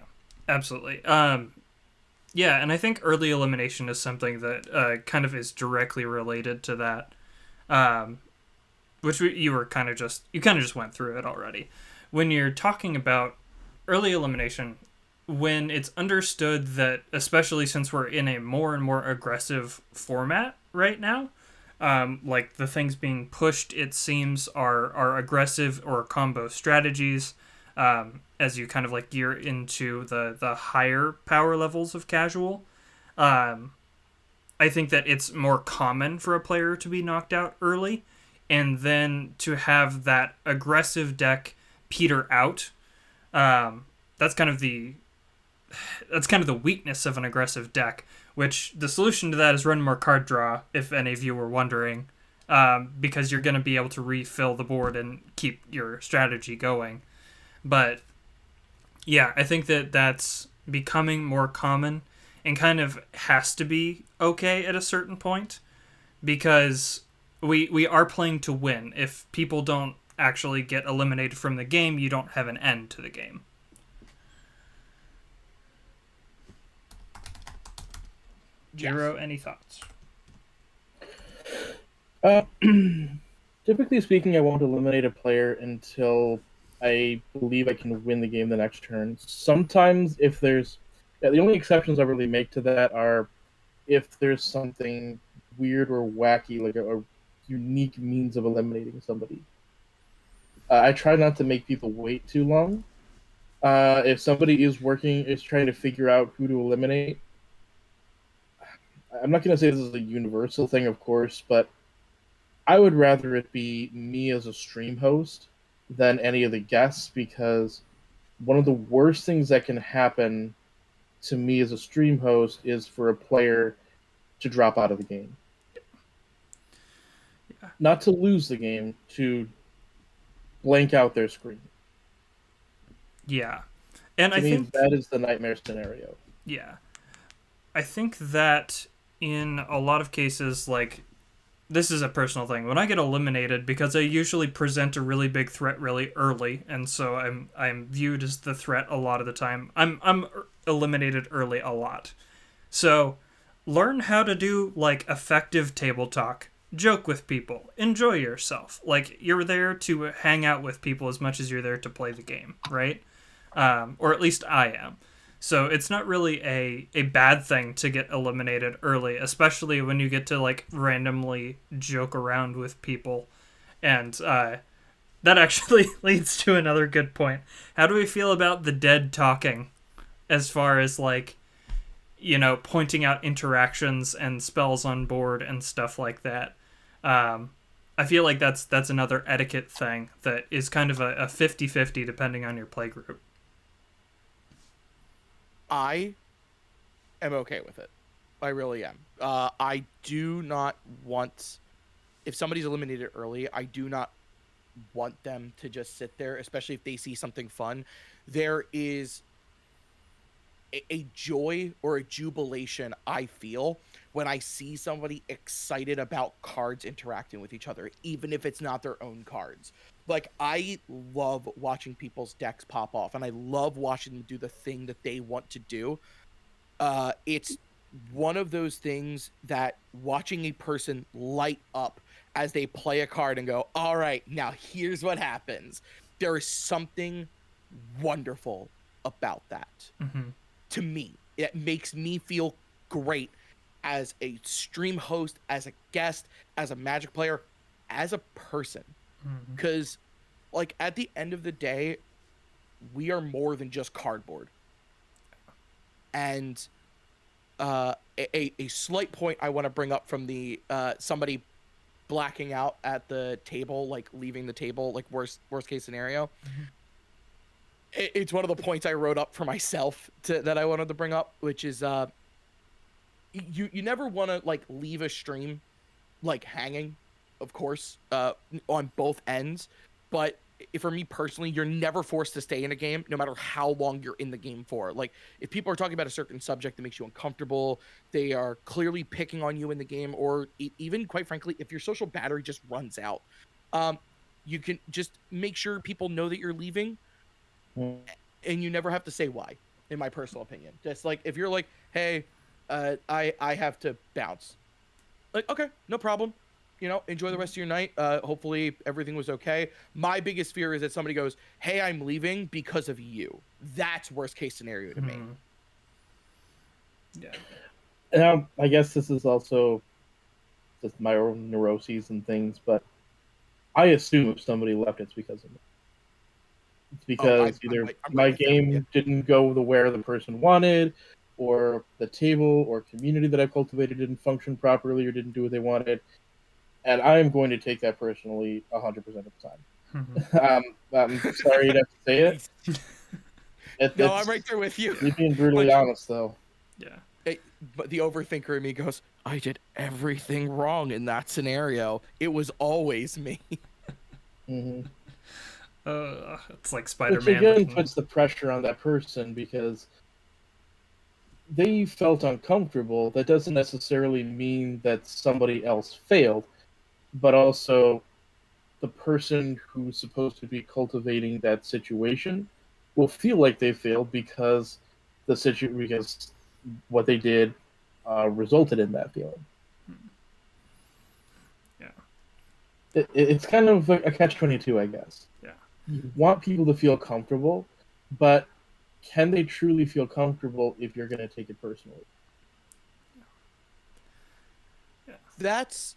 Absolutely. Yeah, and I think early elimination is something that kind of is directly related to that, which you kind of just went through it already. When you're talking about early elimination, when it's understood that, especially since we're in a more and more aggressive format right now, like the things being pushed, it seems, are aggressive or combo strategies. As you kind of like gear into the higher power levels of casual, I think that it's more common for a player to be knocked out early, and then to have that aggressive deck peter out. That's kind of the weakness of an aggressive deck. Which the solution to that is run more card draw, if any of you were wondering, because you're going to be able to refill the board and keep your strategy going. But yeah, I think that that's becoming more common and kind of has to be okay at a certain point, because we are playing to win. If people don't actually get eliminated from the game, you don't have an end to the game. Jiro, any thoughts? Typically speaking, I won't eliminate a player until I believe I can win the game the next turn. Sometimes, if there's the only exceptions I really make to that are if there's something weird or wacky, like a unique means of eliminating somebody. I try not to make people wait too long. If somebody is trying to figure out who to eliminate, I'm not going to say this is a universal thing, of course, but I would rather it be me as a stream host than any of the guests, because one of the worst things that can happen to me as a stream host is for a player to drop out of the game. Yeah. Not to lose the game, to blank out their screen. Yeah. And to I me, think that is the nightmare scenario. Yeah. I think that in a lot of cases, like, this is a personal thing. When I get eliminated, because I usually present a really big threat really early, and so I'm viewed as the threat a lot of the time. I'm eliminated early a lot. So learn how to do like effective table talk. Joke with people. Enjoy yourself. Like, you're there to hang out with people as much as you're there to play the game, right? Or at least I am. So it's not really a bad thing to get eliminated early, especially when you get to like randomly joke around with people. And that actually leads to another good point. How do we feel about the dead talking, as far as like, you know, pointing out interactions and spells on board and stuff like that? I feel like that's another etiquette thing that is kind of a 50-50 depending on your play group. I am okay with it. I really am. I do not want, if somebody's eliminated early, I do not want them to just sit there, especially if they see something fun. There is a joy or a jubilation I feel when I see somebody excited about cards interacting with each other, even if it's not their own cards. Like, I love watching people's decks pop off, and I love watching them do the thing that they want to do. It's one of those things that watching a person light up as they play a card and go, all right, now here's what happens. There is something wonderful about that. Mm-hmm. To me, it makes me feel great as a stream host, as a guest, as a Magic player, as a person. Because, like, at the end of the day, we are more than just cardboard. And a slight point I want to bring up from the somebody blacking out at the table, like leaving the table, like worst case scenario. It's one of the points I wrote up for myself that I wanted to bring up, which is you never want to like leave a stream like hanging, of course, on both ends. But for me personally, you're never forced to stay in a game, no matter how long you're in the game for. Like, if people are talking about a certain subject that makes you uncomfortable, they are clearly picking on you in the game, or even, quite frankly, if your social battery just runs out, you can just make sure people know that you're leaving, and you never have to say why, in my personal opinion. Just like, if you're like, hey, I have to bounce. Like, okay, no problem. You know, enjoy the rest of your night. Hopefully everything was okay. My biggest fear is that somebody goes, hey, I'm leaving because of you. That's worst case scenario to me. Yeah. Now, I guess this is also just my own neuroses and things, but I assume if somebody left, it's because of me. It's because either my game didn't go where the person wanted, or the table or community that I cultivated didn't function properly or didn't do what they wanted. And I am going to take that personally 100% of the time. I'm sorry to have to say it. No, I'm right there with you. You're being brutally honest, though. Yeah. But the overthinker in me goes, I did everything wrong in that scenario. It was always me. Mm-hmm. It's like Spider-Man. Which again puts the pressure on that person because they felt uncomfortable. That doesn't necessarily mean that somebody else failed, but also the person who's supposed to be cultivating that situation will feel like they failed because because what they did resulted in that feeling. Yeah, it's kind of a catch-22, I guess. Yeah, you want people to feel comfortable, but can they truly feel comfortable if you're going to take it personally? That's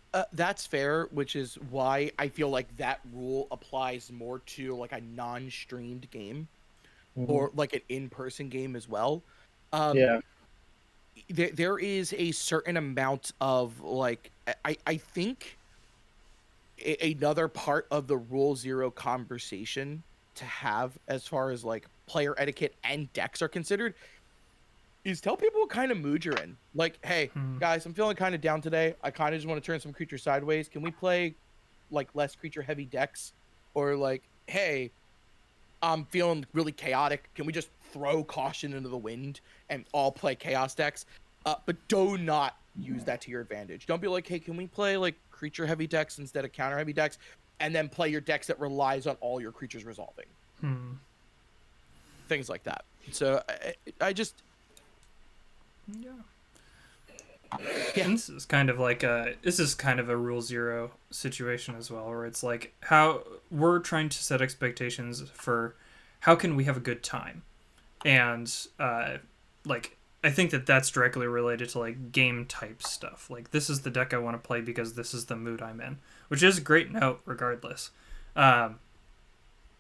fair, which is why I feel like that rule applies more to like a non-streamed game, or like an in-person game as well. Yeah. There is a certain amount of like I think another part of the Rule Zero conversation to have as far as like player etiquette and decks are considered is tell people what kind of mood you're in. Like, hey, guys, I'm feeling kind of down today. I kind of just want to turn some creatures sideways. Can we play like less creature heavy decks? Or like, hey, I'm feeling really chaotic. Can we just throw caution into the wind and all play chaos decks? But do not use that to your advantage. Don't be like, hey, can we play like creature heavy decks instead of counter heavy decks, and then play your decks that relies on all your creatures resolving. Things like that. So I just yeah. And this is kind of like a Rule Zero situation as well, where it's like how we're trying to set expectations for how can we have a good time, and like I think that's directly related to like game type stuff. Like, this is the deck I want to play because this is the mood I'm in, which is a great note regardless. Yeah,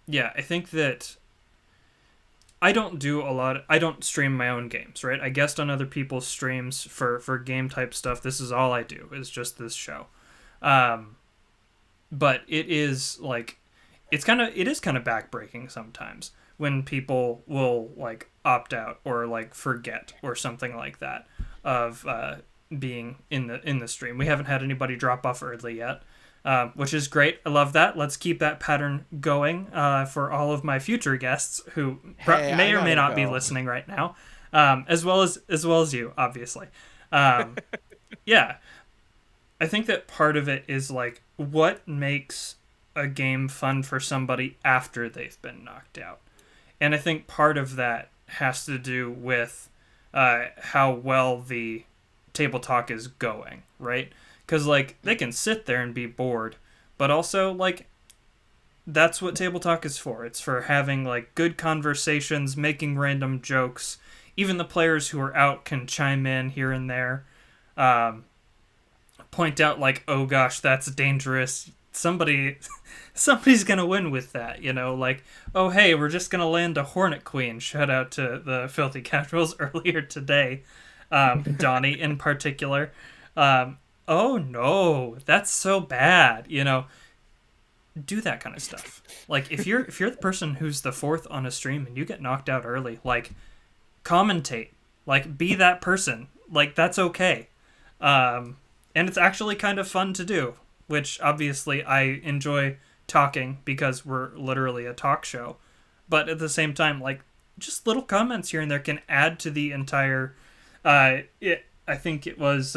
I think that I don't stream my own games, right? I guest on other people's streams for game type stuff. This is all I do, is just this show. But it is like, it is kind of backbreaking sometimes when people will like opt out or like forget or something like that of being in the stream. We haven't had anybody drop off early yet, which is great. I love that. Let's keep that pattern going for all of my future guests who may or may not be listening right now, as well as you, obviously. Yeah, I think that part of it is like what makes a game fun for somebody after they've been knocked out, and I think part of that has to do with how well the table talk is going, right? Because like they can sit there and be bored, but also like that's what table talk is for. It's for having like good conversations, making random jokes. Even the players who are out can chime in here and there, point out like, oh gosh, that's dangerous. Somebody's gonna win with that, like, oh hey, we're just gonna land a Hornet Queen. Shout out to the Filthy Casuals earlier today, Donnie in particular. Oh no, that's so bad. Do that kind of stuff. Like if you're the person who's the fourth on a stream and you get knocked out early, like commentate, like be that person. Like that's okay. And it's actually kind of fun to do, which obviously I enjoy talking because we're literally a talk show. But at the same time, like just little comments here and there can add to the entire. I think it was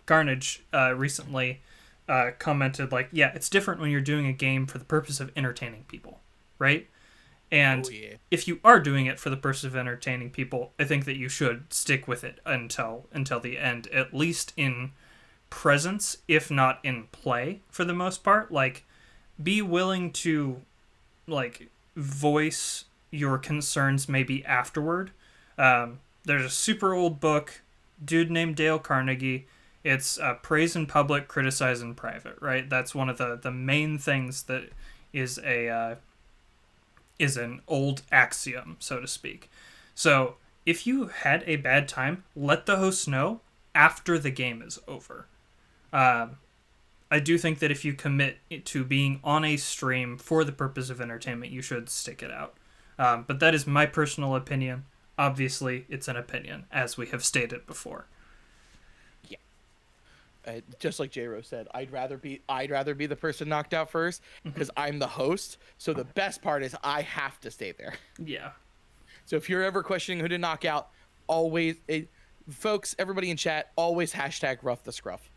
Carnage recently commented like, yeah, it's different when you're doing a game for the purpose of entertaining people, right? And if you are doing it for the purpose of entertaining people, I think that you should stick with it until the end, at least in presence, if not in play, for the most part. Like, be willing to, like, voice your concerns maybe afterward. There's a super old book, dude named Dale Carnegie. It's praise in public, criticize in private, right? That's one of the main things that is an old axiom, so to speak. So if you had a bad time, let the host know after the game is over. I do think that if you commit to being on a stream for the purpose of entertainment, you should stick it out. But that is my personal opinion. Obviously, it's an opinion, as we have stated before. Yeah. Just like J-Ro said, I'd rather be the person knocked out first because I'm the host. So the best part is I have to stay there. Yeah. So if you're ever questioning who to knock out, always, folks, everybody in chat, always hashtag rough the scruff.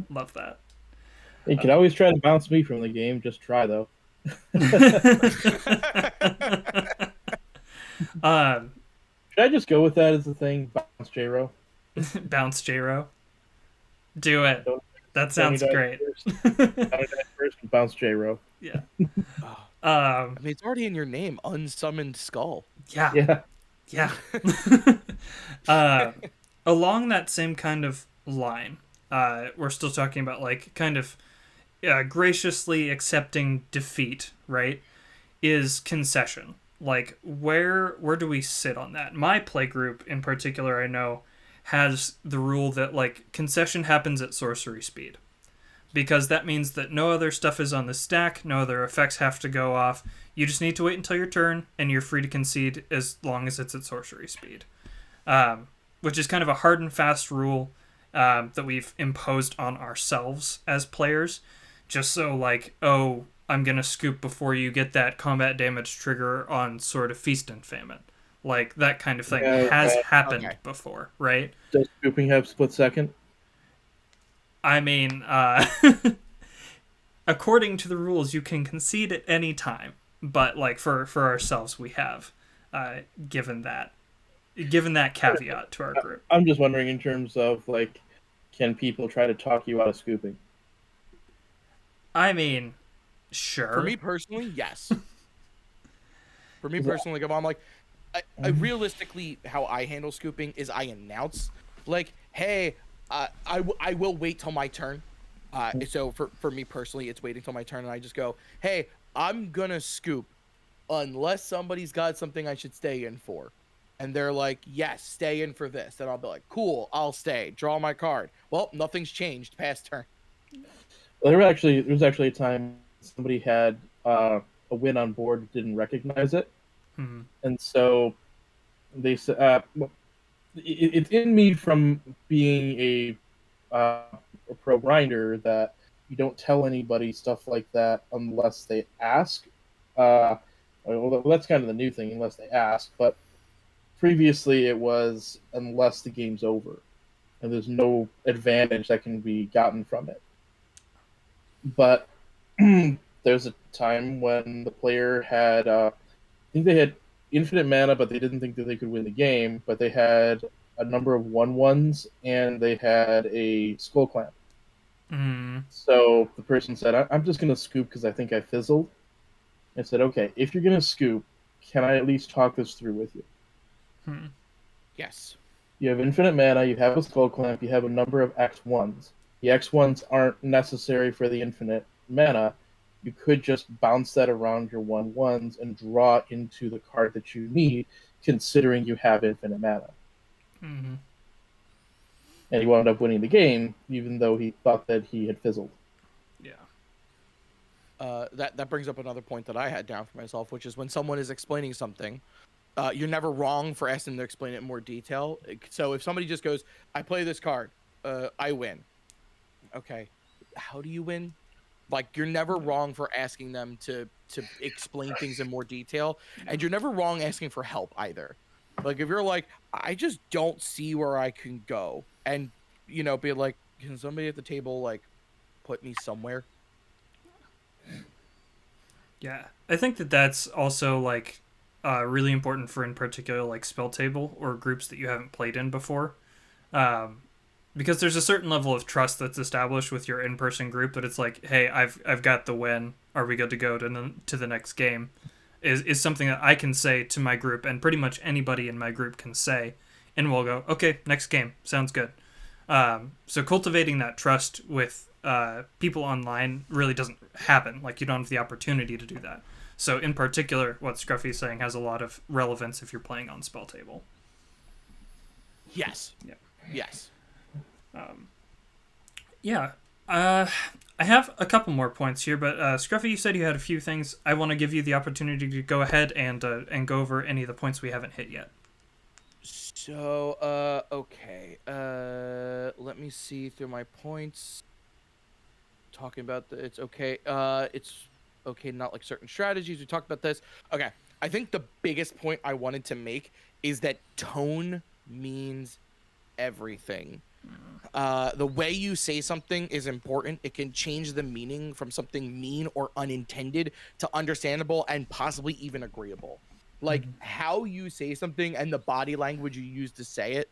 Love that. You can always try to bounce me from the game. Just try though. Should I just go with that as the thing? Bounce J-Ro. Bounce J-Ro. Do it. That sounds great. First, bounce J-Ro. Yeah. I mean, it's already in your name, Unsummoned Skull. Yeah. Along that same kind of line, we're still talking about like kind of graciously accepting defeat, right? Is concession. Like where do we sit on that? My playgroup in particular, I know, has the rule that like concession happens at sorcery speed, because that means that no other stuff is on the stack, no other effects have to go off. You just need to wait until your turn, and you're free to concede as long as it's at sorcery speed, which is kind of a hard and fast rule that we've imposed on ourselves as players, just so like, oh, I'm gonna scoop before you get that combat damage trigger on Sword of Feast and Famine. Like, that kind of thing has happened before, right? Does scooping have split second? I mean, according to the rules, you can concede at any time. But, like, for ourselves, we have given that caveat to our group. I'm just wondering in terms of, like, can people try to talk you out of scooping? I mean, sure. For me personally, yes. For me personally, like, I'm like, I realistically, how I handle scooping is I announce, like, hey, I will wait till my turn. So for me personally, it's waiting till my turn, and I just go, hey, I'm gonna scoop unless somebody's got something I should stay in for. And they're like, yes, stay in for this. Then I'll be like, cool, I'll stay. Draw my card. Well, nothing's changed past turn. Well, there was actually a time somebody had a win on board, didn't recognize it. Mm-hmm. And so they said, it's in me from being a pro grinder that you don't tell anybody stuff like that unless they ask. Well, that's kind of the new thing, unless they ask. But previously, it was unless the game's over and there's no advantage that can be gotten from it. But there's a time when the player had, I think they had infinite mana, but they didn't think that they could win the game. But they had a number of 1/1s and they had a skull clamp. Mm. So the person said, I'm just going to scoop because I think I fizzled. I said, okay, if you're going to scoop, can I at least talk this through with you? Hmm. Yes. You have infinite mana, you have a skull clamp, you have a number of X1s. The X1s aren't necessary for the infinite mana. You could just bounce that around your 1/1s and draw into the card that you need, considering you have infinite mana. Mm-hmm. And he wound up winning the game, even though he thought that he had fizzled. Yeah. That brings up another point that I had down for myself, which is when someone is explaining something, you're never wrong for asking them to explain it in more detail. So if somebody just goes, "I play this card, I win." Okay, how do you win? Like, you're never wrong for asking them to explain things in more detail, and you're never wrong asking for help either. Like, if you're like, "I just don't see where I can go," and be like, "Can somebody at the table like put me somewhere?" Yeah, I think that that's also like really important for in particular like spell table or groups that you haven't played in before, um, because there's a certain level of trust that's established with your in person group that it's like, hey, I've got the win. Are we good to go to the next game? Is something that I can say to my group, and pretty much anybody in my group can say, and we'll go, okay, next game, sounds good. So cultivating that trust with people online really doesn't happen. Like, you don't have the opportunity to do that. So in particular, what Scruffy is saying has a lot of relevance if you're playing on spell table. Yes. Yeah. Yes. Yeah. I have a couple more points here, but Scruffy, you said you had a few things. I want to give you the opportunity to go ahead and go over any of the points we haven't hit yet. So, okay. Let me see through my points. Talking about it's okay. It's okay, not like certain strategies. We talked about this. Okay. I think the biggest point I wanted to make is that tone means everything. The way you say something is important. It can change the meaning from something mean or unintended to understandable and possibly even agreeable. Like, how you say something and the body language you use to say it.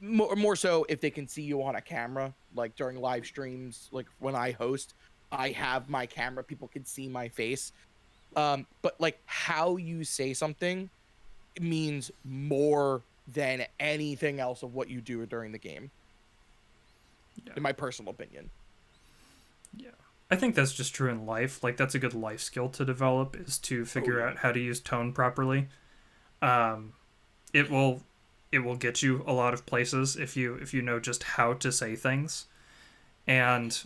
More so if they can see you on a camera, like during live streams, like when I host, I have my camera, people can see my face. But like how you say something means more than anything else of what you do during the game, Yeah. in my personal opinion. Yeah. I think that's just true in life. Like, that's a good life skill to develop, is to figure out how to use tone properly. Um, it will get you a lot of places if you know just how to say things. And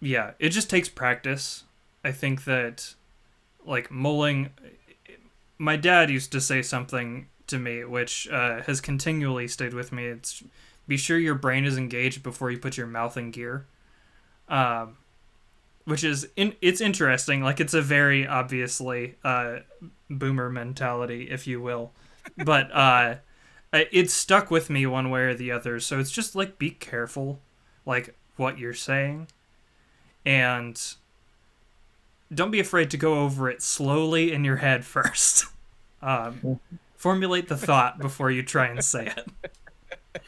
yeah, it just takes practice. I think that, like, mulling, my dad used to say something to me which has continually stayed with me. It's, be sure your brain is engaged before you put your mouth in gear. Which is it's interesting. Like, it's a very obviously boomer mentality, if you will, but it's stuck with me one way or the other. So it's just like, be careful, like, what you're saying, and don't be afraid to go over it slowly in your head first. Formulate the thought before you try and say it.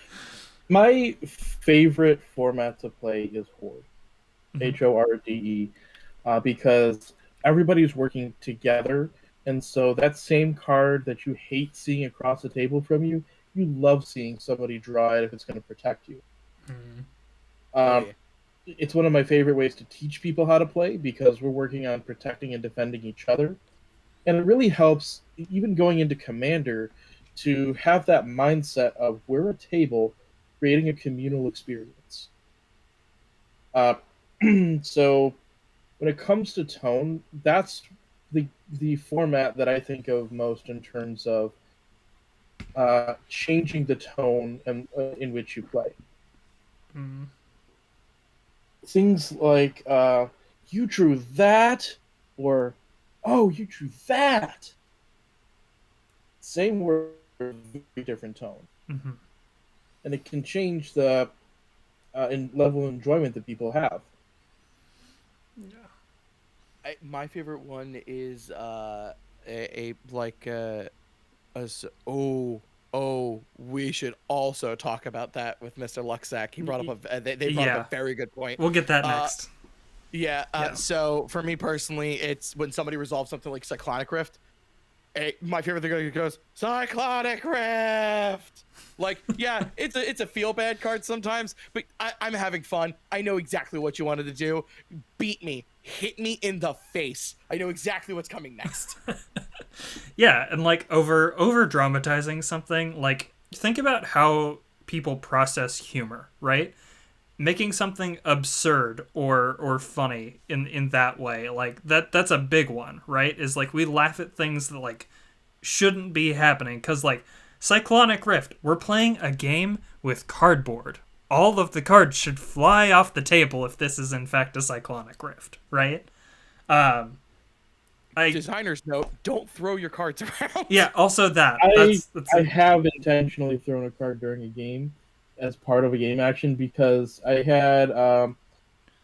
My favorite format to play is Horde, Mm-hmm. Horde, because everybody's working together, and so that same card that you hate seeing across the table from you, you love seeing somebody draw it if it's going to protect you. Mm-hmm. Oh Um, yeah. it's one of my favorite ways to teach people how to play because we're working on protecting and defending each other. And it really helps, even going into Commander, to have that mindset of we're a table creating a communal experience. Uh, so when it comes to tone, that's the format that I think of most in terms of changing the tone and in which you play. Mm. Things like "you drew that" or "oh, you drew that." Same word, very different tone, Mm-hmm. and it can change the level of enjoyment that people have. Yeah. My favorite one is a like oh, we should also talk about that with Mr. Luxac. He brought up they brought up a Yeah. very good point. We'll get that Uh, next. yeah. Yeah. So for me personally, it's when somebody resolves something like Cyclonic Rift. My favorite thing goes Cyclonic Rift. Like, yeah, it's a feel bad card sometimes, but I'm having fun. I know exactly what you wanted to do. Beat me, hit me in the face. I know exactly what's coming next. Yeah, and like over dramatizing something, like think about how people process humor, right? Making something absurd or funny in that way, like that's a big one, right? Is like we laugh at things that like shouldn't be happening because like Cyclonic Rift, we're playing a game with cardboard. All of the cards should fly off the table if this is in fact a Cyclonic Rift, right? Um, I Designer's note: don't throw your cards around. Yeah, also that. I That's I a have intentionally thrown a card during a game as part of a game action because I had my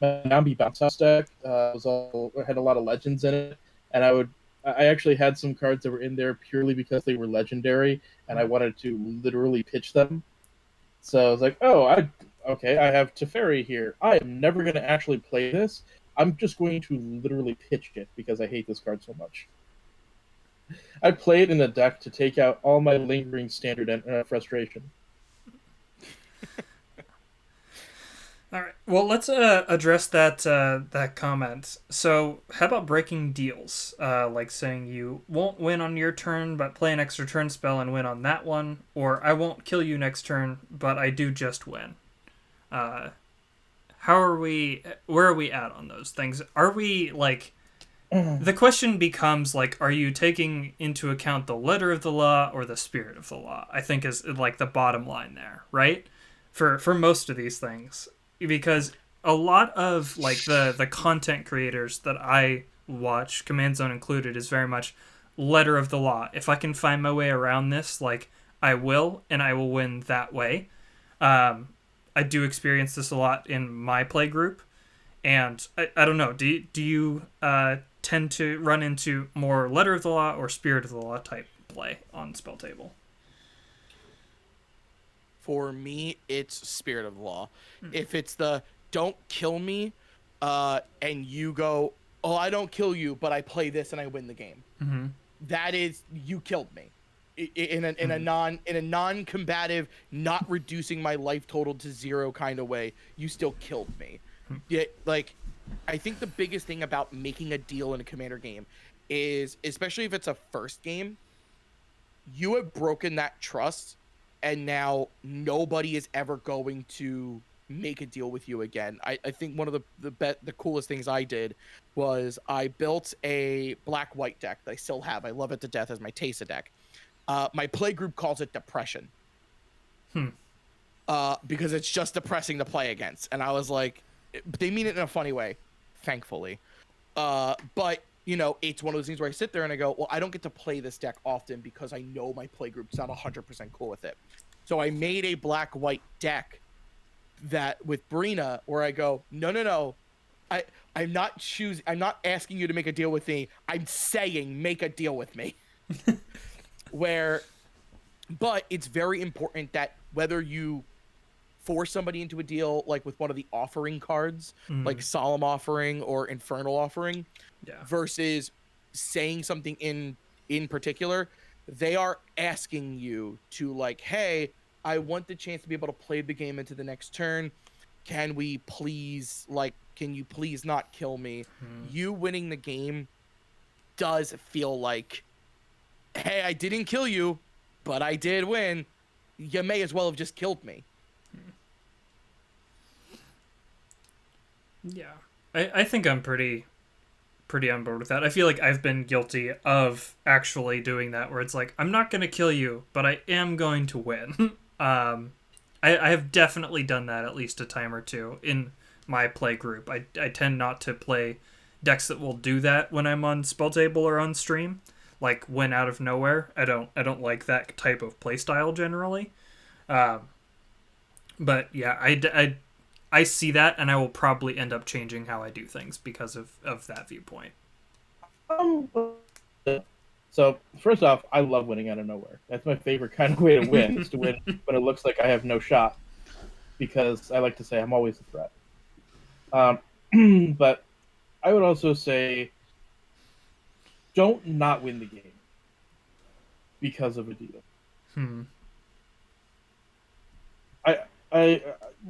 Nambi bounce house deck had a lot of legends in it, and I actually had some cards that were in there purely because they were legendary, and I wanted to literally pitch them. So I was like, oh, okay, I have Teferi here. I am never going to actually play this. I'm just going to literally pitch it because I hate this card so much. I play it in a deck to take out all my lingering standard frustration. All right. Well, let's address that comment. So, how about breaking deals? Like saying you won't win on your turn, but play an extra turn spell and win on that one, or I won't kill you next turn, but I do just win. Uh, how are we? Where are we at on those things? Are we like? The question becomes like, are you taking into account the letter of the law or the spirit of the law? I think is like the bottom line there, right? For most of these things, because a lot of like the content creators that I watch, Command Zone included, is very much letter of the law. If I can find my way around this, like I will, and I will win that way. Um, I do experience this a lot in my play group, and I don't know. Do you tend to run into more letter of the law or spirit of the law type play on spell table? For me, it's Spirit of the Law. If it's the don't kill me, and you go, oh, I don't kill you, but I play this and I win the game. Mm-hmm. That is, you killed me. In a non-combative, not reducing my life total to zero kind of way, you still killed me. Yeah, like I think the biggest thing about making a deal in a commander game is, especially if it's a first game, you have broken that trust, and now nobody is ever going to make a deal with you again. I think one of the coolest things I did was I built a black white deck that I still have. I love it to death as my Tesa deck. My play group calls it Depression. Hmm. Because it's just depressing to play against. And I was like, they mean it in a funny way, thankfully. But you know, it's one of those things where I sit there and I go, well, I don't get to play this deck often because I know my play group's not 100% cool with it. So I made a black-white deck that with Brina where I go, no. I'm not asking you to make a deal with me. I'm saying make a deal with me. But it's very important that whether you force somebody into a deal, like with one of the offering cards, like Solemn Offering or Infernal Offering, Yeah. versus saying something in particular, they are asking you to, like, hey, I want the chance to be able to play the game into the next turn. Can you please not kill me? You winning the game does feel like, hey, I didn't kill you, but I did win. You may as well have just killed me. Yeah. I think I'm pretty pretty on board with that. I feel like I've been guilty of actually doing that, where it's like, I'm not going to kill you, but I am going to win. I have definitely done that at least a time or two in my play group. I tend not to play decks that will do that when I'm on spell table or on stream, like win out of nowhere. I don't like that type of play style generally. But yeah, I see that, and I will probably end up changing how I do things because of that viewpoint. Um, so first off, I love winning out of nowhere. That's my favorite kind of way to win, is to win when it looks like I have no shot, because I like to say I'm always a threat. But I would also say, don't not win the game because of a deal. I I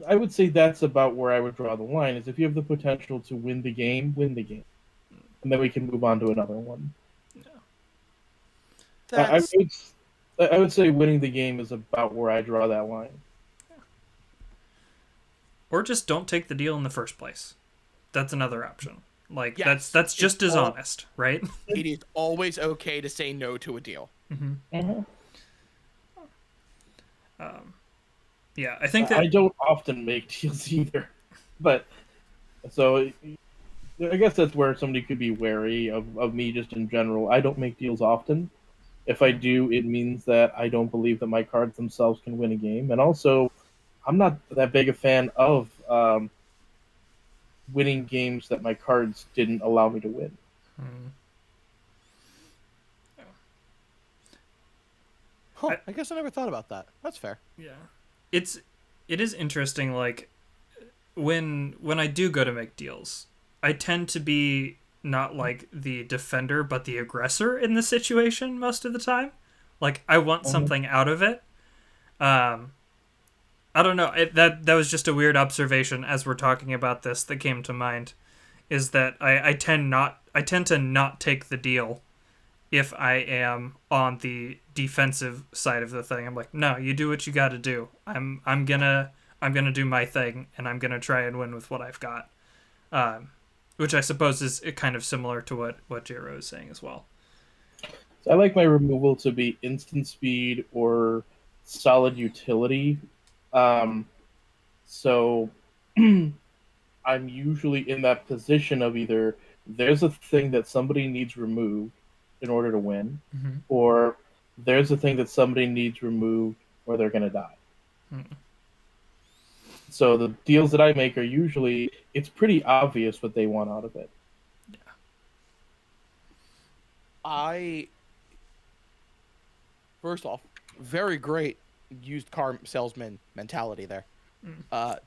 I would say that's about where I would draw the line. Is if you have the potential to win the game, and then we can move on to another one. That's I would say winning the game is about where I draw that line. Or just don't take the deal in the first place. That's another option. Like, Yes, that's just as all- honest, right? it is always okay to say no to a deal. Yeah, I think that I don't often make deals either, but so I guess that's where somebody could be wary of me just in general. I don't make deals often. If I do, it means that I don't believe that my cards themselves can win a game, and also I'm not that big a fan of winning games that my cards didn't allow me to win. Huh, I guess I never thought about that. That's fair. yeah, it is interesting. Like when I do go to make deals, I tend to be not like the defender but the aggressor in the situation most of the time. Like, I want something out of it. I don't know. That was just a weird observation as we're talking about this that came to mind. Is that I tend to not take the deal if I am on the defensive side of the thing. I'm like, no, you do what you got to do. I'm gonna do my thing, and I'm gonna try and win with what I've got. Which I suppose is kind of similar to what Jiro is saying as well. So I like my removal to be instant speed or solid utility. So I'm usually in that position of either there's a thing that somebody needs removed in order to win, or there's a thing that somebody needs removed or they're going to die. So the deals that I make are usually, it's pretty obvious what they want out of it. First off, very great used car salesman mentality there.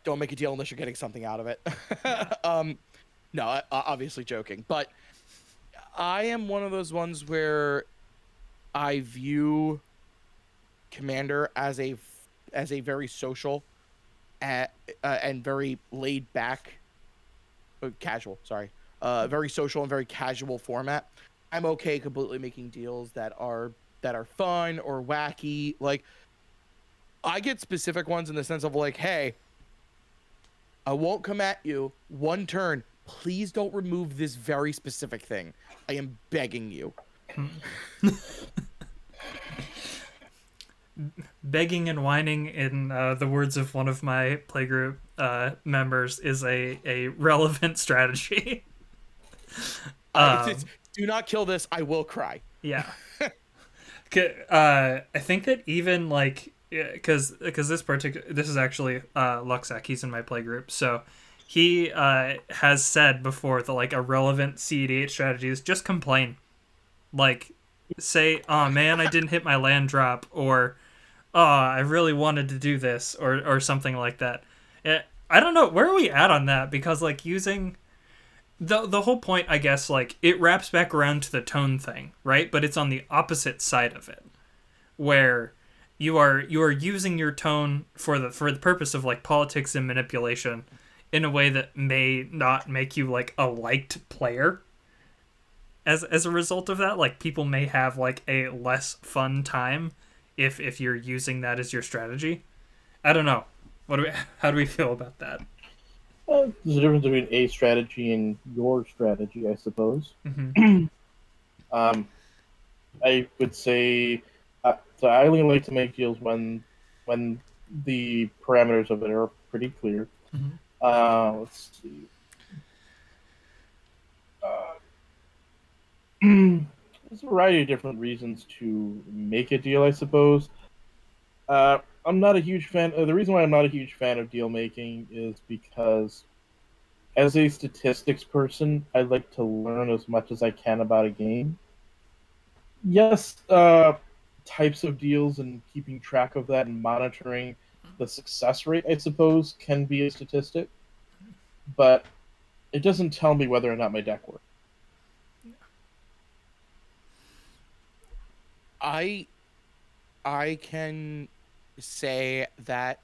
Don't make a deal unless you're getting something out of it. No, obviously joking, but I am one of those ones where I view Commander as a very social and very laid back, casual. Sorry, very social and very casual format. I'm okay completely making deals that are fun or wacky. Like, I get specific ones in the sense of like, hey, I won't come at you one turn. Please don't remove this very specific thing. I am begging you. Begging and whining, in the words of one of my playgroup members, is a relevant strategy. Do not kill this. I will cry. Yeah. I think that even like, because this is actually Luxac. He's in my playgroup, so he has said before that like a relevant CEDH strategy is just complain, like say, "Oh man, I didn't hit my land drop," or "Oh, I really wanted to do this," or something like that. I don't know, where are we at on that, because like using the whole point, I guess, like it wraps back around to the tone thing, right? But it's on the opposite side of it, where you are using your tone for the purpose of like politics and manipulation in a way that may not make you like a liked player. As a result of that, like people may have like a less fun time if you're using that as your strategy. I don't know. How do we feel about that? There's a difference between a strategy and your strategy, I suppose. Mm-hmm. Um, I would say so I only like to make deals when the parameters of it are pretty clear. Mm-hmm. Let's see. There's a variety of different reasons to make a deal, I suppose. I'm not a huge fan. The reason why I'm not a huge fan of deal making is because, as a statistics person, I like to learn as much as I can about a game. Yes, types of deals and keeping track of that and monitoring the success rate, I suppose, can be a statistic, but it doesn't tell me whether or not my deck works. I I can say that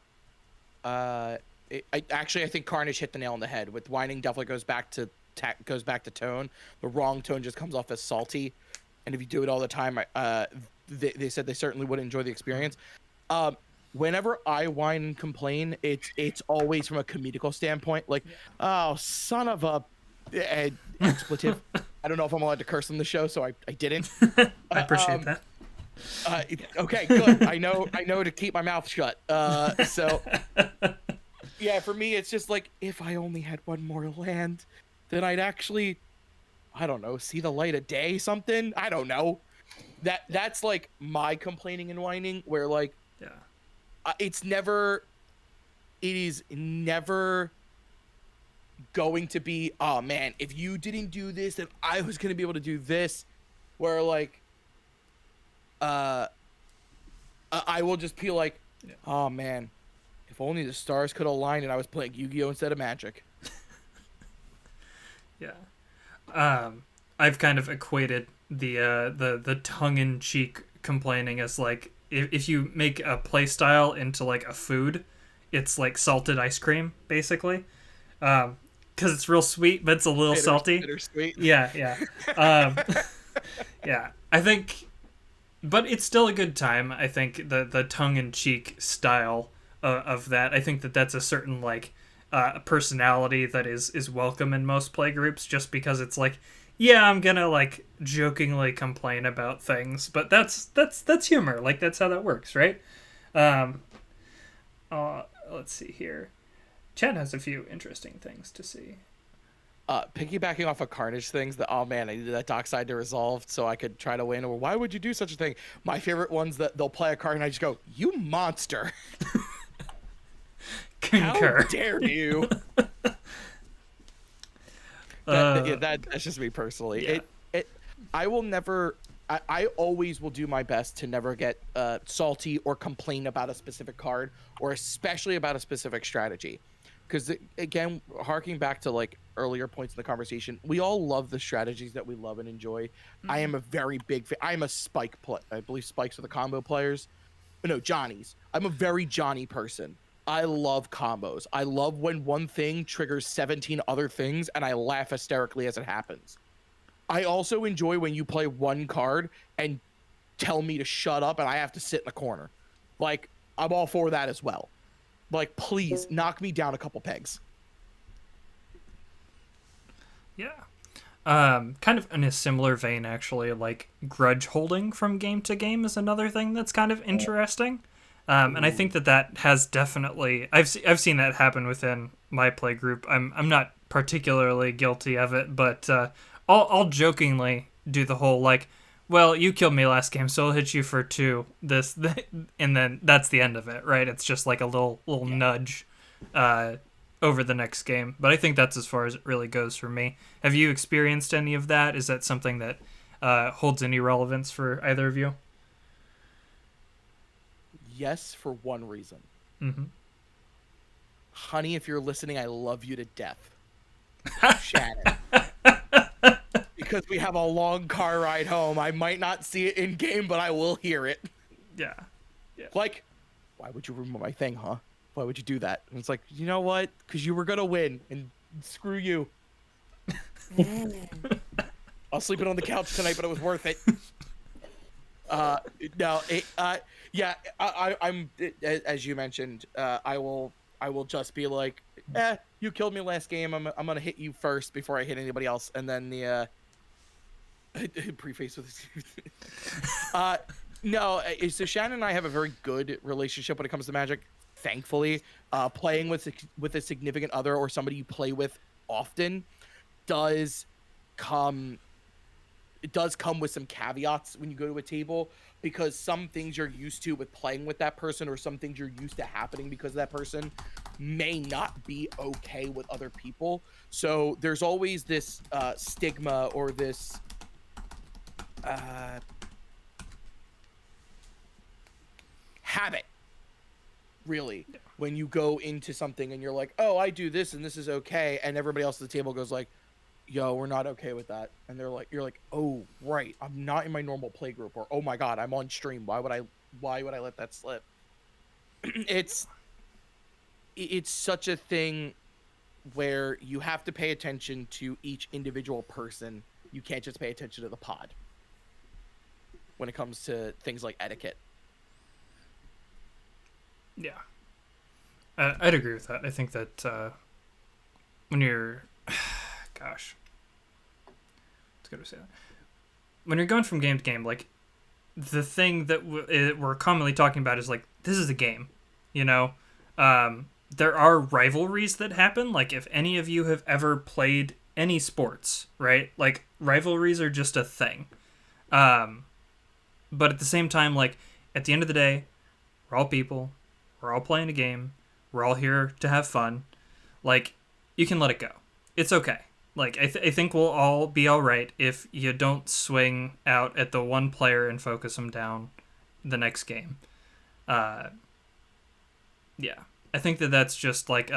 I think Carnage hit the nail on the head. With whining, definitely goes back to tone. The wrong tone just comes off as salty, and if you do it all the time, they said they certainly would enjoy the experience. Um, Whenever I whine and complain, it's always from a comedical standpoint. Like, oh, son of a expletive. I don't know if I'm allowed to curse on the show, so I didn't. I appreciate that. Okay, good. I know to keep my mouth shut. So yeah, for me, it's just like, if I only had one more land, then I'd actually, I don't know, see the light of day, something. I don't know. That's like my complaining and whining, where like, Yeah. it is never going to be, oh man, if you didn't do this, then I was gonna be able to do this. Where like, I will just feel like, oh man, if only the stars could align and I was playing Yu-Gi-Oh instead of Magic. Yeah. I've kind of equated the tongue-in-cheek complaining as like, if you make a play style into like a food, it's like salted ice cream basically, because it's real sweet but it's a little salty. Bittersweet. Yeah. Yeah. I think, but it's still a good time. I think the tongue-in-cheek style of that. I think that's a certain like personality that is welcome in most play groups, just because it's like, yeah, I'm gonna like jokingly complain about things, but that's humor. Like, that's how that works, right? Um, let's see here. Chad has a few interesting things to see. Piggybacking off of Carnage things, that, oh man, I needed that dock side to resolve so I could try to win. Or why would you do such a thing? My favorite ones, that they'll play a card and I just go, you monster. Concur. How dare you? That's just me personally. Yeah. I will never. I always will do my best to never get salty or complain about a specific card, or especially about a specific strategy. Because again, harking back to like earlier points in the conversation, we all love the strategies that we love and enjoy. Mm-hmm. I am a very big fan. I am a Spike play. I believe Spikes are the combo players. No, Johnnies. I'm a very Johnny person. I love combos. I love when one thing triggers 17 other things, and I laugh hysterically as it happens. I also enjoy when you play one card and tell me to shut up and I have to sit in a corner. Like, I'm all for that as well. Like, please, knock me down a couple pegs. Yeah. Kind of in a similar vein, actually, like, grudge holding from game to game is another thing that's kind of interesting. And I think that has definitely... I've seen that happen within my play group. I'm not particularly guilty of it, but I'll jokingly do the whole, like, well, you killed me last game, so I'll hit you for 2, and then that's the end of it, right? It's just like a little nudge over the next game. But I think that's as far as it really goes for me. Have you experienced any of that? Is that something that holds any relevance for either of you? Yes, for one reason. Mm-hmm. Honey, if you're listening, I love you to death. Shannon. Because we have a long car ride home. I might not see it in game, but I will hear it. Yeah. Like, why would you ruin my thing, huh? Why would you do that? And it's like, you know what? Because you were going to win, and screw you. I'll sleep it on the couch tonight, but it was worth it. I'm as you mentioned, I will just be like, you killed me last game. I'm gonna hit you first before I hit anybody else, and then the preface with no. So Shannon and I have a very good relationship when it comes to Magic. Thankfully, playing with a significant other or somebody you play with often does come with some caveats when you go to a table, because some things you're used to with playing with that person or some things you're used to happening because of that person may not be okay with other people. So there's always this stigma or this habit, really, when you go into something and you're like, oh, I do this and this is okay, and everybody else at the table goes like, yo, we're not okay with that. And you're like, oh, right, I'm not in my normal play group, or oh my god, I'm on stream, why would I let that slip? it's such a thing where you have to pay attention to each individual person. You can't just pay attention to the pod when it comes to things like etiquette. Yeah, I'd agree with that. I think that when you're, gosh, it's good to say that. When you're going from game to game, like, the thing that we're commonly talking about is, like, this is a game, you know? There are rivalries that happen. Like, if any of you have ever played any sports, right? Like, rivalries are just a thing. But at the same time, like, at the end of the day, we're all people. We're all playing a game. We're all here to have fun. Like, you can let it go. It's okay. Like, I think we'll all be all right if you don't swing out at the one player and focus them down the next game. Yeah. I think that that's just like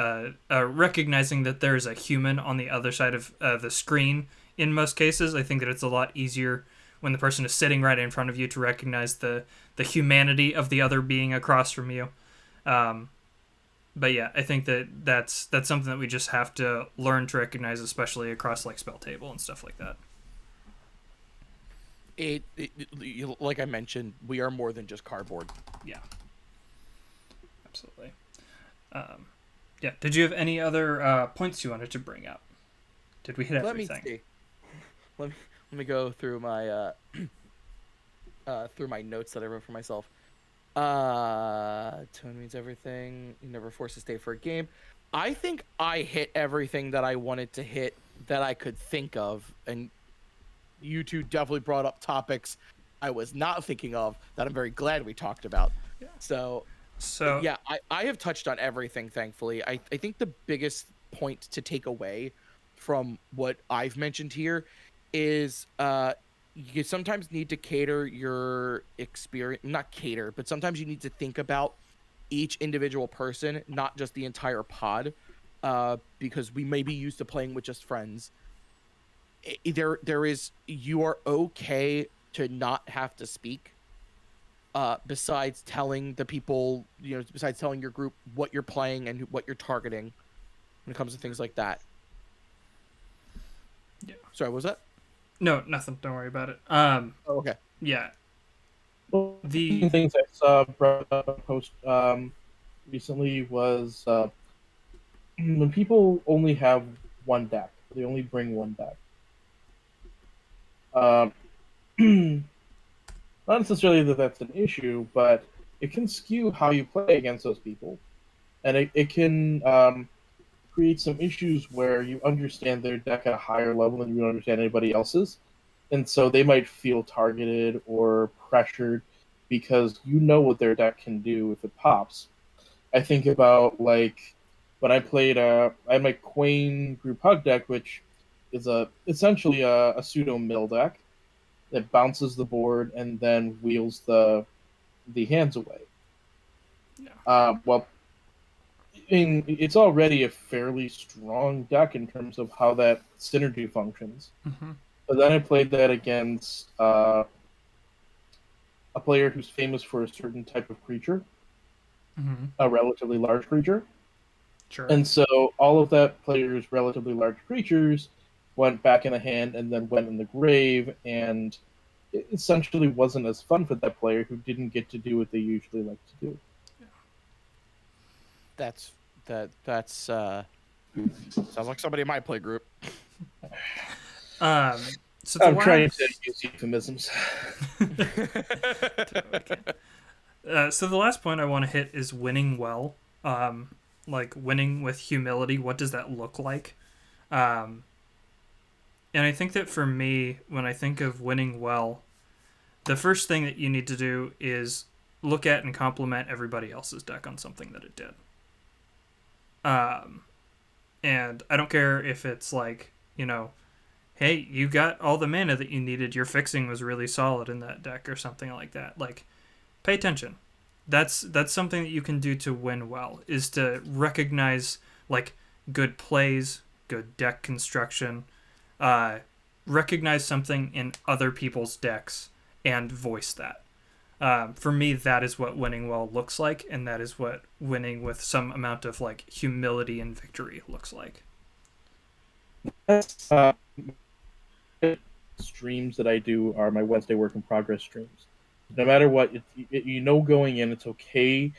recognizing that there's a human on the other side of the screen in most cases. I think that it's a lot easier when the person is sitting right in front of you to recognize the humanity of the other being across from you. But yeah, I think that's something that we just have to learn to recognize, especially across like spell table and stuff like that. It like I mentioned, we are more than just cardboard. Yeah, absolutely. Yeah. Did you have any other points you wanted to bring up? Did we hit everything? Let me see. Let me go through my notes that I wrote for myself. Tone means everything. You never forced to stay for a game. I think I hit everything that I wanted to hit that I could think of, and you two definitely brought up topics I was not thinking of that I'm very glad we talked about. Yeah. So yeah, I have touched on everything, thankfully. I think the biggest point to take away from what I've mentioned here is you sometimes need to cater your experience, not cater, but sometimes you need to think about each individual person, not just the entire pod, because we may be used to playing with just friends. You are okay to not have to speak, besides telling the people, besides telling your group what you're playing and what you're targeting when it comes to things like that. Yeah. Sorry, what was that? No, nothing. Don't worry about it. Okay. Yeah. Well, the things I saw brought up a post recently was when people only have one deck, they only bring one deck. Not necessarily that that's an issue, but it can skew how you play against those people, and it can create some issues where you understand their deck at a higher level than you understand anybody else's. And so they might feel targeted or pressured because you know what their deck can do if it pops. I think about, like, when I played, I had my Quain group hug deck, which is essentially a pseudo mill deck that bounces the board and then wheels the hands away. Well, it's already a fairly strong deck in terms of how that synergy functions. Mm-hmm. But then I played that against a player who's famous for a certain type of creature, mm-hmm. a relatively large creature. Sure. And so all of that player's relatively large creatures went back in the hand and then went in the grave, and it essentially wasn't as fun for that player who didn't get to do what they usually like to do. That's Sounds like somebody in my play group. So I'm trying to use euphemisms. So the last point I want to hit is winning well. Like winning with humility. What does that look like? And I think that for me, when I think of winning well, the first thing that you need to do is look at and compliment everybody else's deck on something that it did. And I don't care if it's like, hey, you got all the mana that you needed. Your fixing was really solid in that deck or something like that. Like, pay attention. That's something that you can do to win well, is to recognize, like, good plays, good deck construction, recognize something in other people's decks, and voice that. For me, that is what winning well looks like, and that is what winning with some amount of, like, humility and victory looks like. Streams that I do are my Wednesday work in progress streams. No matter what, going in, it's okay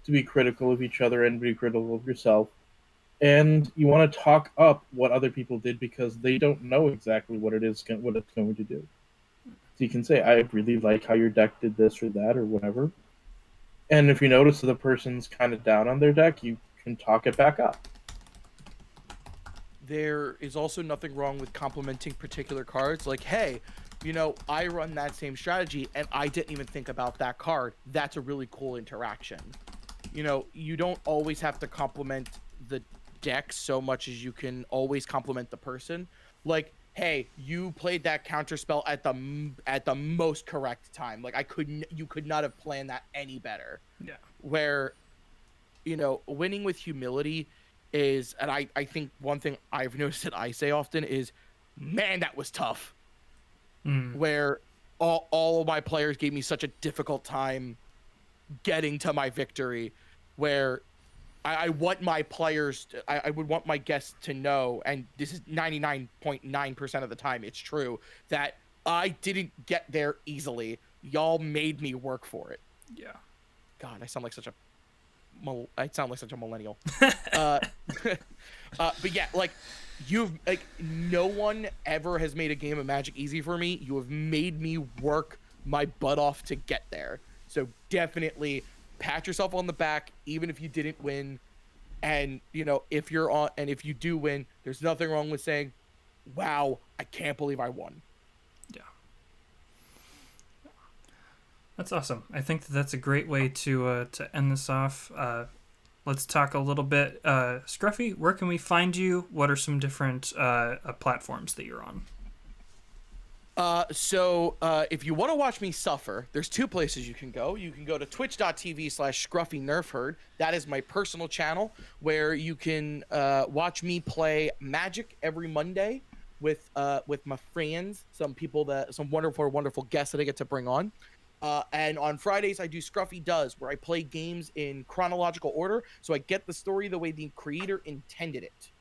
to be critical of each other and be critical of yourself. And you want to talk up what other people did because they don't know exactly what it's going to do. So you can say, I really like how your deck did this or that or whatever. And if you notice that the person's kind of down on their deck, you can talk it back up. There is also nothing wrong with complimenting particular cards. Like, hey, I run that same strategy and I didn't even think about that card. That's a really cool interaction. You don't always have to compliment the deck so much as you can always compliment the person. Like, hey, you played that counterspell at the most correct time. Like, you could not have planned that any better. Yeah. Where, winning with humility is, and I think one thing I've noticed that I say often is, man, that was tough. Where all of my players gave me such a difficult time getting to my victory, where I want my players, I would want my guests to know, and this is 99.9% of the time it's true, that I didn't get there easily. Y'all made me work for it. Yeah. God, I sound like such a millennial. But yeah, like, no one ever has made a game of Magic easy for me. You have made me work my butt off to get there. So definitely pat yourself on the back, even if you didn't win. And, if you do win, there's nothing wrong with saying, wow, I can't believe I won. Yeah. That's awesome. I think that's a great way to end this off. Let's talk a little bit. Scruffy, where can we find you? What are some different platforms that you're on? So if you want to watch me suffer, there's two places you can go. You can go to twitch.tv/ScruffyNerfHerd. That is my personal channel where you can watch me play Magic every Monday with my friends, some wonderful guests that I get to bring on. And on Fridays, I do Scruffy Does, where I play games in chronological order, so I get the story the way the creator intended it.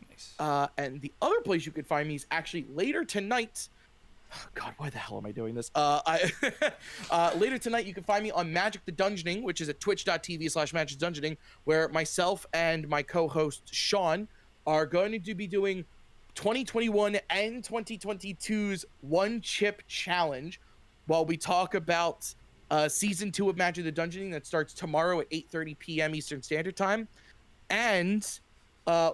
Nice. And the other place you could find me is actually later tonight. God, why the hell am I doing this? Later tonight, you can find me on Magic the Dungeoning, which is at twitch.tv/magicdungeoning, where myself and my co-host Sean are going to be doing 2021 and 2022's One Chip Challenge, while we talk about Season 2 of Magic the Dungeoning that starts tomorrow at 8:30 p.m. Eastern Standard Time. And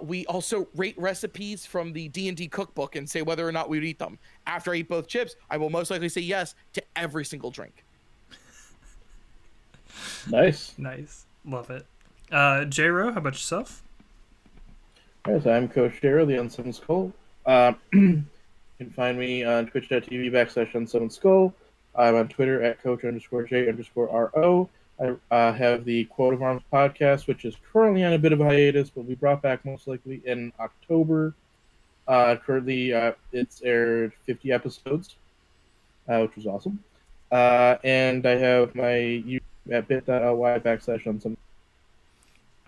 we also rate recipes from the D&D cookbook and say whether or not we would eat them. After I eat both chips, I will most likely say yes to every single drink. Nice. Love it. J-Ro, how about yourself? Yes, I'm Coach J-Ro, the Unseven Skull. You can find me on twitch.tv/Unseven Skull. I'm on Twitter at Coach_J_RO. I have the Quote of Arms podcast, which is currently on a bit of a hiatus, but we brought back most likely in October. Currently, it's aired 50 episodes, which was awesome. And I have my YouTube at bit.ly/Unseven.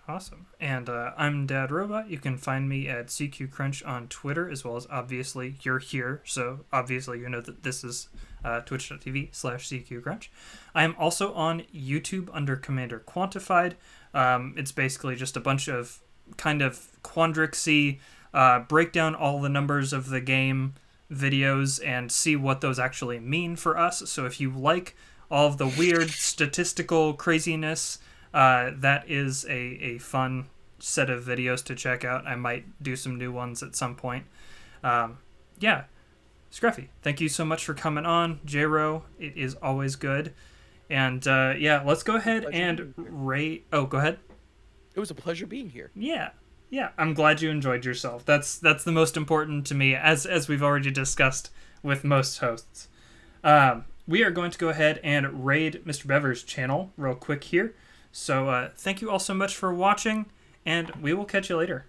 Awesome. And I'm Dad Robot. You can find me at CQ Crunch on Twitter, as well as obviously you're here, so obviously you know that this is twitch.tv/CQ Crunch. I am also on YouTube under Commander Quantified. It's basically just a bunch of kind of Quandrixy, break down all the numbers of the game videos and see what those actually mean for us. So if you like all of the weird statistical craziness, that is a fun set of videos to check out. I might do some new ones at some point. Yeah. Scruffy, thank you so much for coming on. J-Ro, it is always good. And yeah, let's go ahead and rate. Oh, go ahead. It was a pleasure being here. Yeah. Yeah, I'm glad you enjoyed yourself. That's the most important to me, as we've already discussed with most hosts. We are going to go ahead and raid Mr. Bever's channel real quick here. So thank you all so much for watching, and we will catch you later.